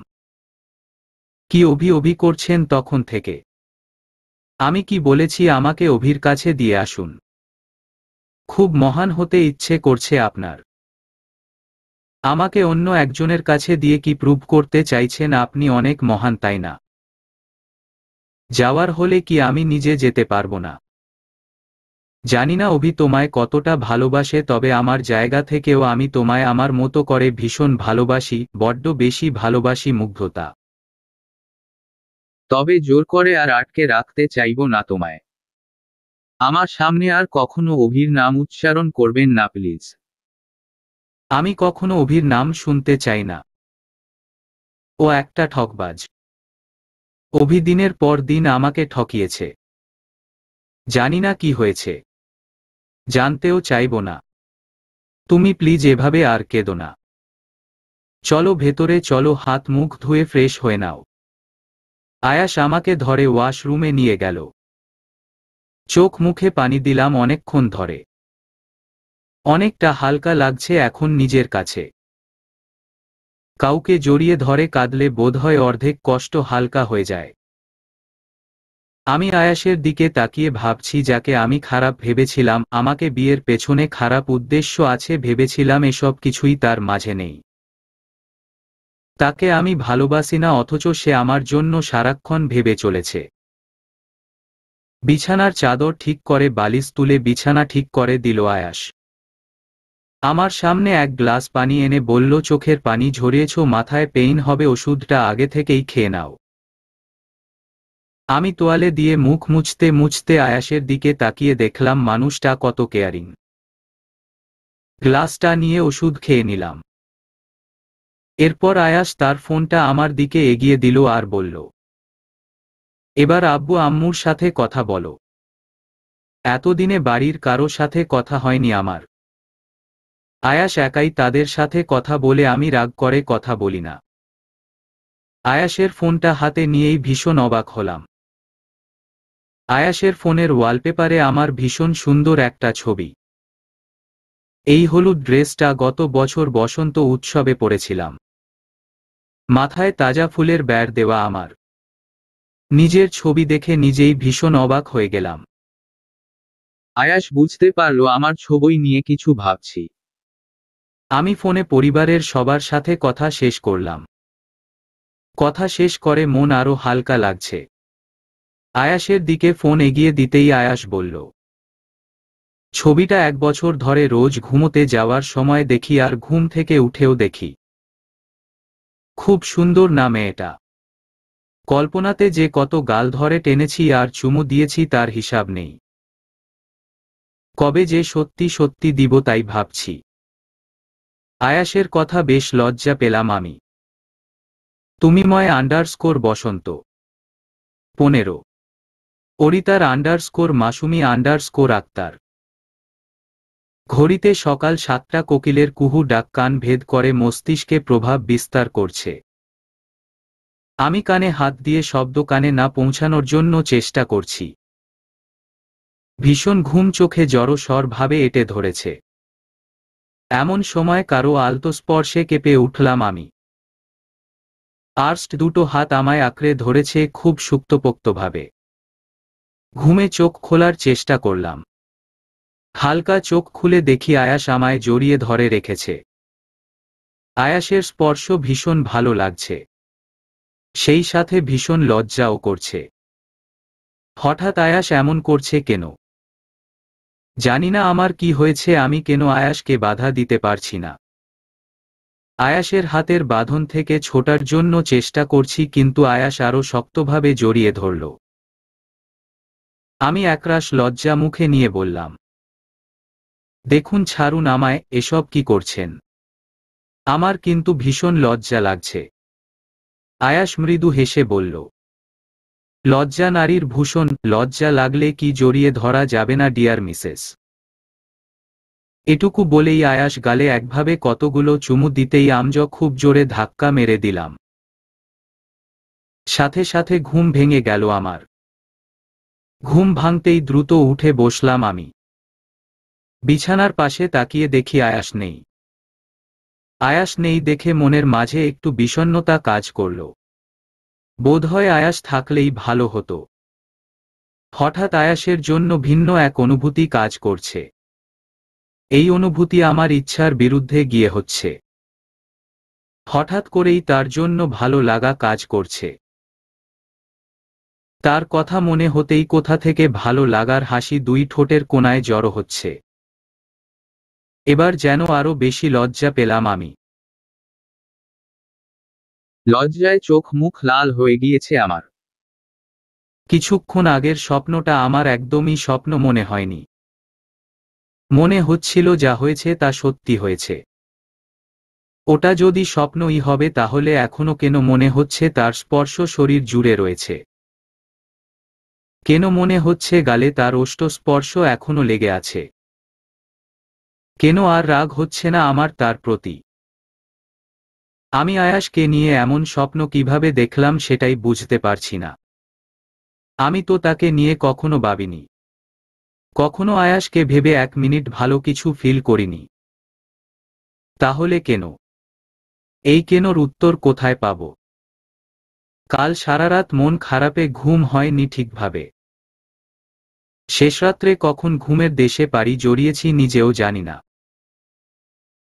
কি অভি অভি করছেন তখন থেকে? আমি কি বলেছি আমাকে অভির কাছে দিয়ে আসুন? খুব মহান হতে ইচ্ছে করছে আপনার? আমাকে অন্য একজনের কাছে দিয়ে কি প্রুভ করতে চাইছেন আপনি অনেক মহান, তাই না? যাওয়ার হলে কি আমি নিজে যেতে পারবো না? জানি না অভি তোমায় কতটা ভালোবাসে, তবে আমার জায়গা থেকেও আমি তোমায় আমার মতো করে ভীষণ ভালোবাসি, বড্ড বেশি ভালোবাসি মুগ্ধতা। তবে জোর করে আর আটকে রাখতে চাইব না তোমায়। আমার সামনে আর কখনো অভির নাম উচ্চারণ করবেন না প্লিজ। আমি কখনো অভির নাম শুনতে চাই না। ও একটা ঠকবাজ। অভি দিনের পর দিন আমাকে ঠকিয়েছে। জানি না কি হয়েছে, জানতেও চাইব না। তুমি প্লিজ এভাবে আর কেঁদো না। চলো ভেতরে চলো, হাত মুখ ধুয়ে ফ্রেশ হয়ে নাও। আয়াস আমাকে ধরে ওয়াশরুমে নিয়ে গেল। চোখ মুখে পানি দিলাম অনেকক্ষণ ধরে। অনেকটা হালকা লাগছে এখন নিজের কাছে। কাউকে জড়িয়ে ধরে কাঁদলে বোধহয় অর্ধেক কষ্ট হালকা হয়ে যায়। আমি আয়াসের দিকে তাকিয়ে ভাবছি, যাকে আমি খারাপ ভেবেছিলাম, আমাকে বিয়ের পেছনে খারাপ উদ্দেশ্য আছে ভেবেছিলাম, এসব কিছুই তার মাঝে নেই। তাকে আমি ভালোবাসি না, অথচ সে আমার জন্য সারাক্ষণ ভেবে চলেছে। বিছানার চাদর ঠিক করে বালিশ তুলে বিছানা ঠিক করে দিল আয়াস। আমার সামনে এক গ্লাস পানি এনে বলল, চোখের পানি ঝরিয়েছ, মাথায় পেইন হবে, ওষুধটা আগে থেকেই খেয়ে নাও। আমি তোয়ালে দিয়ে মুখ মুছতে মুছতে আয়াসের দিকে তাকিয়ে দেখলাম মানুষটা কত কেয়ারিং। গ্লাসটা নিয়ে ওষুধ খেয়ে নিলাম। এরপর আয়াস তার ফোনটা আমার দিকে এগিয়ে দিল আর বলল, এবার আব্বু আম্মুর সাথে কথা বলো। এতদিনে বাড়ির কারো সাথে কথা হয়নি আমার। আয়াস একাই তাদের সাথে কথা বলে, আমি রাগ করে কথা বলি না। আয়াসের ফোনটা হাতে নিয়েই ভীষণ অবাক হলাম। আয়াসের ফোনের ওয়ালপেপারে আমার ভীষণ সুন্দর একটা ছবি। এই হলুদ ড্রেসটা গত বছর বসন্ত উৎসবে পরেছিলাম। মাথায় তাজা ফুলের ব্যার দেওয়া আমার। নিজের ছবি দেখে নিজেই ভীষণ অবাক হয়ে গেলাম। আয়াস বুঝতে পারল আমার ছবি নিয়ে কিছু ভাবছি। আমি ফোনে পরিবারের সবার সাথে কথা শেষ করলাম। কথা শেষ করে মন আরো হালকা লাগছে। আয়াসের দিকে ফোন এগিয়ে দিতেই আয়াস বলল, ছবিটা 1 বছর ধরে রোজ ঘুমোতে যাওয়ার সময় দেখি আর ঘুম থেকে উঠেও দেখি। খুব সুন্দর না মেয়েটা? কল্পনাতে যে কত গাল ধরে টেনেছি আর চুমু দিয়েছি তার হিসাব নেই। কবে যে সত্যি সত্যি দিব তাই ভাবছি। আয়াসের কথা বেশ লজ্জা পেলাম আমি। তুমিময় _বসন্ত 15 অরিতার _মাসুমি আক্তার। ঘড়িতে সকাল 7টা। কোকিলের কুহু ডাক কান ভেদ করে মস্তিষ্কে প্রভাব বিস্তার করছে। আমি কানে হাত দিয়ে শব্দ কানে না পৌঁছানোর জন্য চেষ্টা করছি। ভীষণ ঘুম, চোখে জড়সড় ভাবে এঁটে ধরেছে। এমন সময় কারো আলতো স্পর্শে কেঁপে উঠলাম আমি। আর্স্ট দুটো হাত আমায় আঁকড়ে ধরেছে খুব শক্তপোক্তভাবে। ঘুমে চোখ খোলার চেষ্টা করলাম। হালকা চোখ খুলে দেখি আয়াস আমায় জড়িয়ে ধরে রেখেছে। আয়াসের স্পর্শ ভীষণ ভালো লাগছে, সেই সাথে ভীষণ লজ্জাও করছে। হঠাৎ আয়াস এমন করছে কেন? জানি না আমার কি হয়েছে, আমি কেন আয়াসকে বাধা দিতে পারছি না। আয়াসের হাতের বাঁধন থেকে ছোটার জন্য চেষ্টা করছি, কিন্তু আয়াস আরো শক্তভাবে জড়িয়ে ধরল। আমি একরাশ লজ্জা মুখে নিয়ে বললাম, দেখুন ছাড়ুন আমায়, এসব কি করছেন? আমার কিন্তু ভীষণ লজ্জা লাগছে। আয়াস মৃদু হেসে বলল, লজ্জা নারীর ভূষণ, লজ্জা লাগলে কি জড়িয়ে ধরা যাবে না ডিয়ার মিসেস? এটুকু বলেই আয়াস গালে একভাবে কতগুলো চুমু দিতেই আমজ খুব জোরে ধাক্কা মেরে দিলাম। সাথে সাথে ঘুম ভেঙে গেল আমার। ঘুম ভাঙতেই দ্রুত উঠে বসলাম আমি। বিছানার পাশে তাকিয়ে দেখি আয়াস নেই। আয়াস নেই দেখে মনের মাঝে একটু বিষণ্ণতা কাজ করল। বোধহয় আয়াস থাকলেই ভালো হতো। হঠাৎ আয়াসের জন্য ভিন্ন এক অনুভূতি কাজ করছে। এই অনুভূতি আমার ইচ্ছার বিরুদ্ধে গিয়ে হচ্ছে। হঠাৎ করেই তার জন্য ভালো লাগা কাজ করছে। তার কথা মনে হতেই কোথা থেকে ভালো লাগার হাসি দুই ঠোঁটের কোণায় জড়ো হচ্ছে। এবার যেন আরো বেশি লজ্জা পেলাম আমি। লজ্জায় চোখ মুখ লাল হয়ে গিয়েছে আমার। কিছুক্ষণ আগের স্বপ্নটা আমার একদমই স্বপ্ন মনে হয়নি। মনে হচ্ছিল যা হয়েছে তা সত্যি হয়েছে। ওটা যদি স্বপ্নই হবে তাহলে এখনো কেন মনে হচ্ছে তার স্পর্শ শরীর জুড়ে রয়েছে? কেন মনে হচ্ছে গালে তার ওষ্ঠ স্পর্শ এখনো লেগে আছে? কেন আর রাগ হচ্ছে না আমার তার প্রতি? আমি আয়াসকে নিয়ে এমন স্বপ্ন কিভাবে দেখলাম সেটাই বুঝতে পারছি না। আমি তো তাকে নিয়ে কখনো ভাবিনি, কখনো আয়াসকে ভেবে 1 মিনিট ভালো কিছু ফিল করিনি। তাহলে কেন? এই কেনর উত্তর কোথায় পাব? কাল সারারাত মন খারাপে ঘুম হয়নি ঠিকভাবে। শেষরাত্রে কখন ঘুমের দেশে পাড়ি জড়িয়েছি নিজেও জানি না।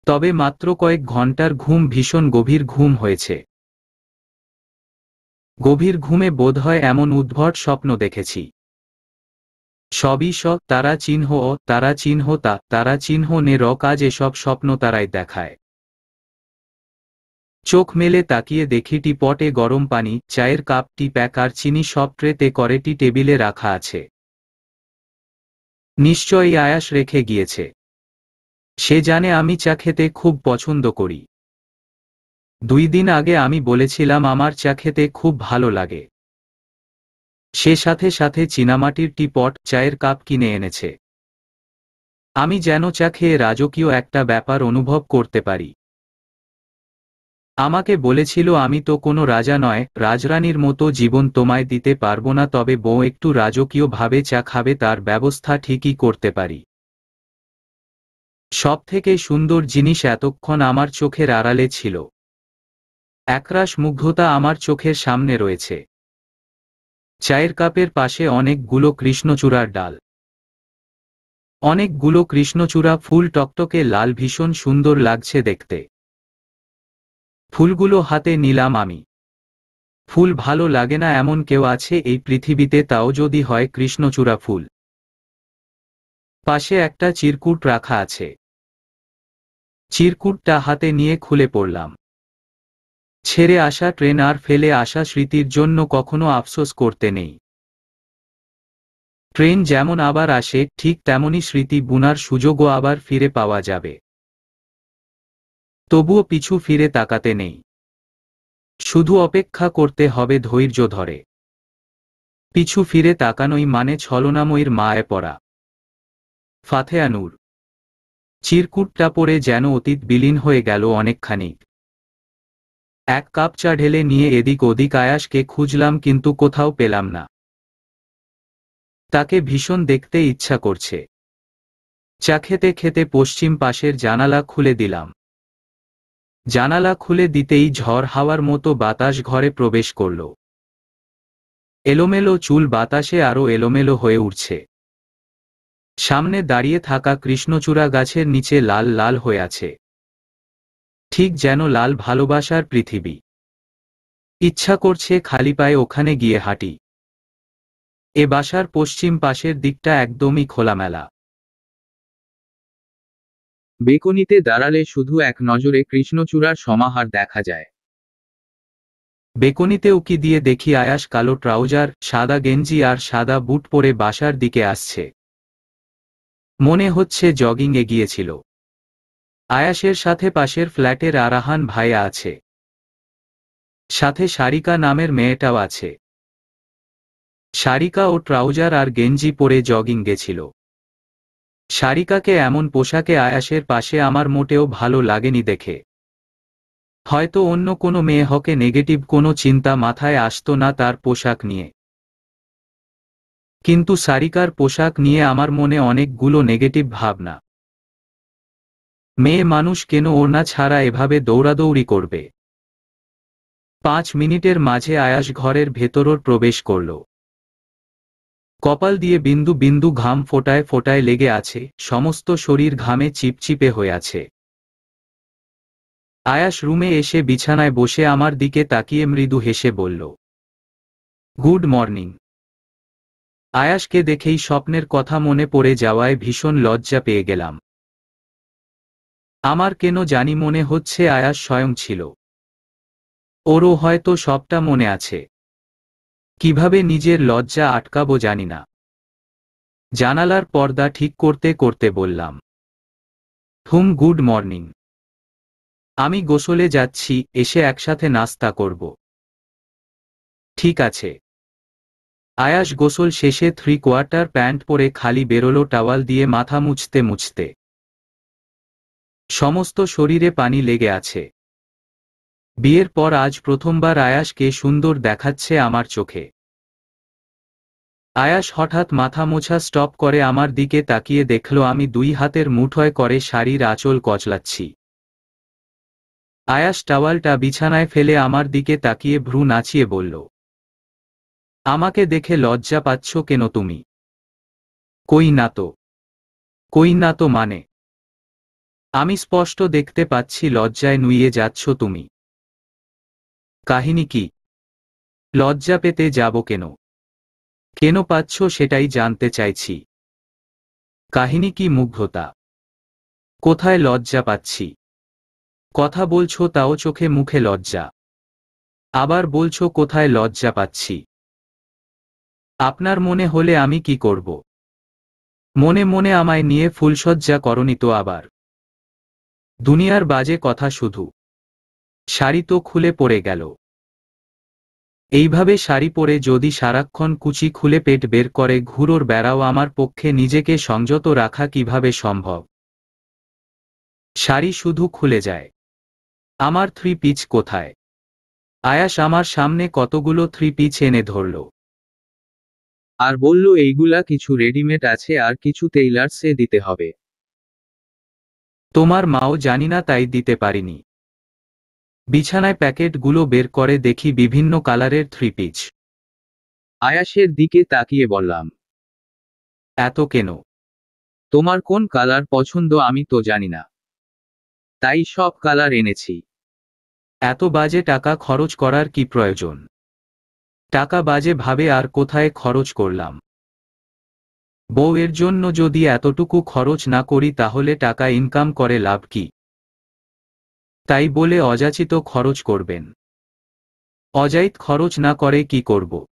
তবে মাত্র কয়েক ঘন্টার ঘুম, ভীষণ গভীর ঘুম হয়েছে। গভীর ঘুমে বোধহয় এমন উদ্ভট স্বপ্ন দেখেছি। সবই তারা চিহ্ন ও তারা চিহ্ন তা তারা চিহ্ন নে র কাজ, এসব স্বপ্ন তারাই দেখায়। চোখ মেলে তাকিয়ে দেখি টি পটে গরম পানি, চায়ের কাপ, টি প্যাক আর চিনি সব ট্রেতে করে টি টেবিলে রাখা আছে। নিশ্চয়ই আয়াস রেখে গিয়েছে। সে জানে আমি চা খেতে খুব পছন্দ করি। 2 দিন আগে আমি বলেছিলাম আমার চা খেতে খুব ভালো লাগে। সে সাথে সাথে চীনামাটির টি পট, চায়ের কাপ কিনে এনেছে। আমি যেন চা খেয়ে রাজকীয় একটা ব্যাপার অনুভব করতে পারি। আমাকে বলেছিল আমি তো কোনো রাজা নয়, রাজরানীর মতো জীবন তোমায় দিতে পারবো না, তবে বউ একটু রাজকীয় ভাবে চা খাবে তার ব্যবস্থা ঠিকই করতে পারি। সবথেকে সুন্দর জিনিস এতক্ষণ আমার চোখের আড়ালে ছিল। একরাশ মুগ্ধতা আমার চোখের সামনে রয়েছে। চায়ের কাপের পাশে অনেকগুলো কৃষ্ণচূড়ার ডাল। অনেকগুলো কৃষ্ণচূড়া ফুল, টকটকে লাল, ভীষণ সুন্দর লাগছে দেখতে। ফুলগুলো হাতে নিলাম আমি। ফুল ভালো লাগে না এমন কেউ আছে এই পৃথিবীতে, তাও যদি হয় কৃষ্ণচূড়া ফুল। পাশে একটা চিরকুট রাখা আছে। চিরকুটটা হাতে নিয়ে খুলে পড়লাম। ছেড়ে আসা ট্রেন আর ফেলে আসা স্মৃতির জন্য কখনো আফসোস করতে নেই। ট্রেন যেমন আবার আসে, ঠিক তেমনই স্মৃতি বুনার সুযোগও আবার ফিরে পাওয়া যাবে। তবুও পিছু ফিরে তাকাতে নেই, শুধু অপেক্ষা করতে হবে ধৈর্য ধরে। পিছু ফিরে তাকানোই মানে ছলনাময়ীর মায়ে পড়া। ফাতেহা নূর। চিরকুটটা পড়ে যেন অতীত বিলীন হয়ে গেল অনেকখানি। এক কাপ চা ঢেলে নিয়ে এদিক ওদিক আয়াসকে খুঁজলাম, কিন্তু কোথাও পেলাম না। তাকে ভীষণ দেখতে ইচ্ছা করছে। চা খেতে খেতে পশ্চিম পাশের জানালা খুলে দিলাম। জানালা খুলে দিতেই ঝড় হাওয়ার মতো বাতাস ঘরে প্রবেশ করল। এলোমেলো চুল বাতাসে আরো এলোমেলো হয়ে উঠছে। সামনে দাঁড়িয়ে থাকা কৃষ্ণচূড়া গাছের নিচে লাল লাল হয়ে আছে, ঠিক যেন লাল ভালোবাসার পৃথিবী। ইচ্ছা করছে খালি পায়ে ওখানে গিয়ে হাঁটি। এ বাসার পশ্চিম পাশের দিকটা একদমই খোলামেলা। বেকনিতে দাঁড়ালে শুধু এক নজরে কৃষ্ণচূড়ার সমাহার দেখা যায়। বেকনিতে উকি দিয়ে দেখি আয়াস কালো ট্রাউজার, সাদা গেঞ্জি আর সাদা বুট পরে বাসার দিকে আসছে। মনে হচ্ছে জগিং এ গিয়েছিল। আয়াসের সাথে পাশের ফ্ল্যাটের আরাহান ভাইয়া আছে, সাথে সারিকা নামের মেয়েটাও আছে। সারিকা ও ট্রাউজার আর গেঞ্জি পরে জগিং গেছিল। সারিকাকে এমন পোশাকে আয়াসের পাশে আমার মোটেও ভালো লাগেনি দেখে। হয়তো অন্য কোনো মেয়ে হকে নেগেটিভ কোনো চিন্তা মাথায় আসতো না তার পোশাক নিয়ে, কিন্তু সারিকার পোশাক নিয়ে আমার মনে অনেকগুলো নেগেটিভ ভাবনা। মেয়ে মানুষ কেন ওড়না ছাড়া এভাবে দৌড়াদৌড়ি করবে? 5 মিনিটের মাঝে আয়াস ঘরের ভেতরও প্রবেশ করল। কপাল দিয়ে বিন্দু বিন্দু ঘাম ফোটায় ফোটায় লেগে আছে, সমস্ত শরীর ঘামে চিপচিপে হয়ে আছে। আয়াস রুমে এসে বিছানায় বসে আমার দিকে তাকিয়ে মৃদু হেসে বলল, গুড মর্নিং। আয়াসকে দেখেই স্বপ্নের কথা মনে পড়ে যাওয়ায় ভীষণ লজ্জা পেয়ে গেলাম। আমার কেন জানি মনে হচ্ছে আয়াস স্বয়ং ছিল। ওরও হয়তো সবটা মনে আছে। কিভাবে নিজের লজ্জা আটকাবো জানি না। জানালার পর্দা ঠিক করতে করতে বললাম, গুড মর্নিং। আমি গোসলে যাচ্ছি, এসে একসাথে নাস্তা করব। ঠিক আছে। আয়াস গোসল শেষে 3/4 প্যান্ট পরে খালি বেরোলো টাওয়াল দিয়ে মাথা মুছতে মুছতে। সমস্ত শরীরে পানি লেগে আছে। বিয়ের পর আজ প্রথমবার আয়াসকে সুন্দর দেখাচ্ছে আমার চোখে। আয়াস হঠাৎ মাথা মোছা স্টপ করে আমার দিকে তাকিয়ে দেখল আমি 2 হাতের মুঠোয় করে শাড়ির আঁচল কচলাচ্ছি। আয়াস টাওয়ালটা বিছানায় ফেলে আমার দিকে তাকিয়ে ভ্রু নাচিয়ে বলল, আমাকে দেখে লজ্জা পাচ্ছ কেন তুমি? কই না তো। কই না তো মানে? আমি স্পষ্ট দেখতে পাচ্ছি লজ্জায় নুইয়ে যাচ্ছ তুমি। কাহিনী কি? লজ্জা পেতে যাব কেন? কেন পাচ্ছ সেটাই জানতে চাইছি। কাহিনী কি মুগ্ধতা? কোথায় লজ্জা পাচ্ছি? কথা বলছো তাও চোখে মুখে লজ্জা। আবার বলছো কোথায় লজ্জা পাচ্ছি। আপনার মনে হলে আমি কি করব? মনে মনে আমায় নিয়ে ফুলসজ্জা করনি তো আবার? দুনিয়ার বাজে কথা শুধু। শাড়ি তো খুলে পড়ে গেল। এইভাবে শাড়ি পরে যদি সারাক্ষণ কুচি খুলে পেট বের করে ঘুরোর বেড়াও আমার পক্ষে নিজেকে সংযত রাখা কিভাবে সম্ভব? শাড়ি শুধু খুলে যায়। আমার 3 পিচ কোথায়? আয়াস আমার সামনে কতগুলো 3 পিচ এনে ধরল। আর বলল এইগুলা কিছু রেডিমেড আছে আর কিছু টেইলার্সে দিতে হবে। তোমার মাও জানি না তাই দিতে পারিনি। বিছানায় প্যাকেটগুলো বের করে দেখি বিভিন্ন কালারের 3 পিচ। আয়াসের দিকে তাকিয়ে বললাম, এত কেন? তোমার কোন কালার পছন্দ আমি তো জানি না, তাই সব কালার এনেছি। এত বাজে টাকা খরচ করার কি প্রয়োজন? টাকা বাজে ভাবে আর কোথায় খরচ করলাম? বউয়ের জন্য যদি এতটুকু খরচ না করি তাহলে টাকা ইনকাম করে লাভ কি? তাই বলে অযাচিত খরচ করবেন। অযাচিত খরচ না করে কি করব?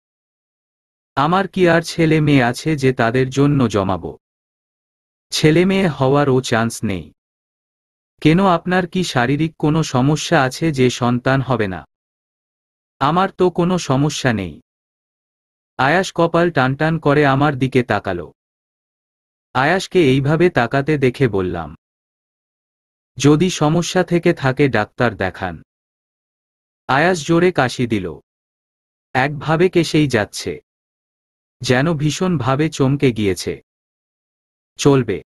আমার কি আর ছেলে মেয়ে আছে যে তাদের জন্য জমাবো? ছেলে মেয়ে হওয়ারও চান্স নেই। কেন, আপনার কি শারীরিক কোনো সমস্যা আছে যে সন্তান হবে না? আমার তো কোনো সমস্যা নেই। আয়াস কপাল টানটান করে আমার দিকে তাকালো। আয়াসকে এইভাবে তাকাতে দেখে বললাম, যদি সমস্যা থেকে থাকে ডাক্তার দেখান। আয়াস জোরে কাশি দিল। একভাবে কেসেই যাচ্ছে, যেন ভীষণভাবে চমকে গিয়েছে। চলবে।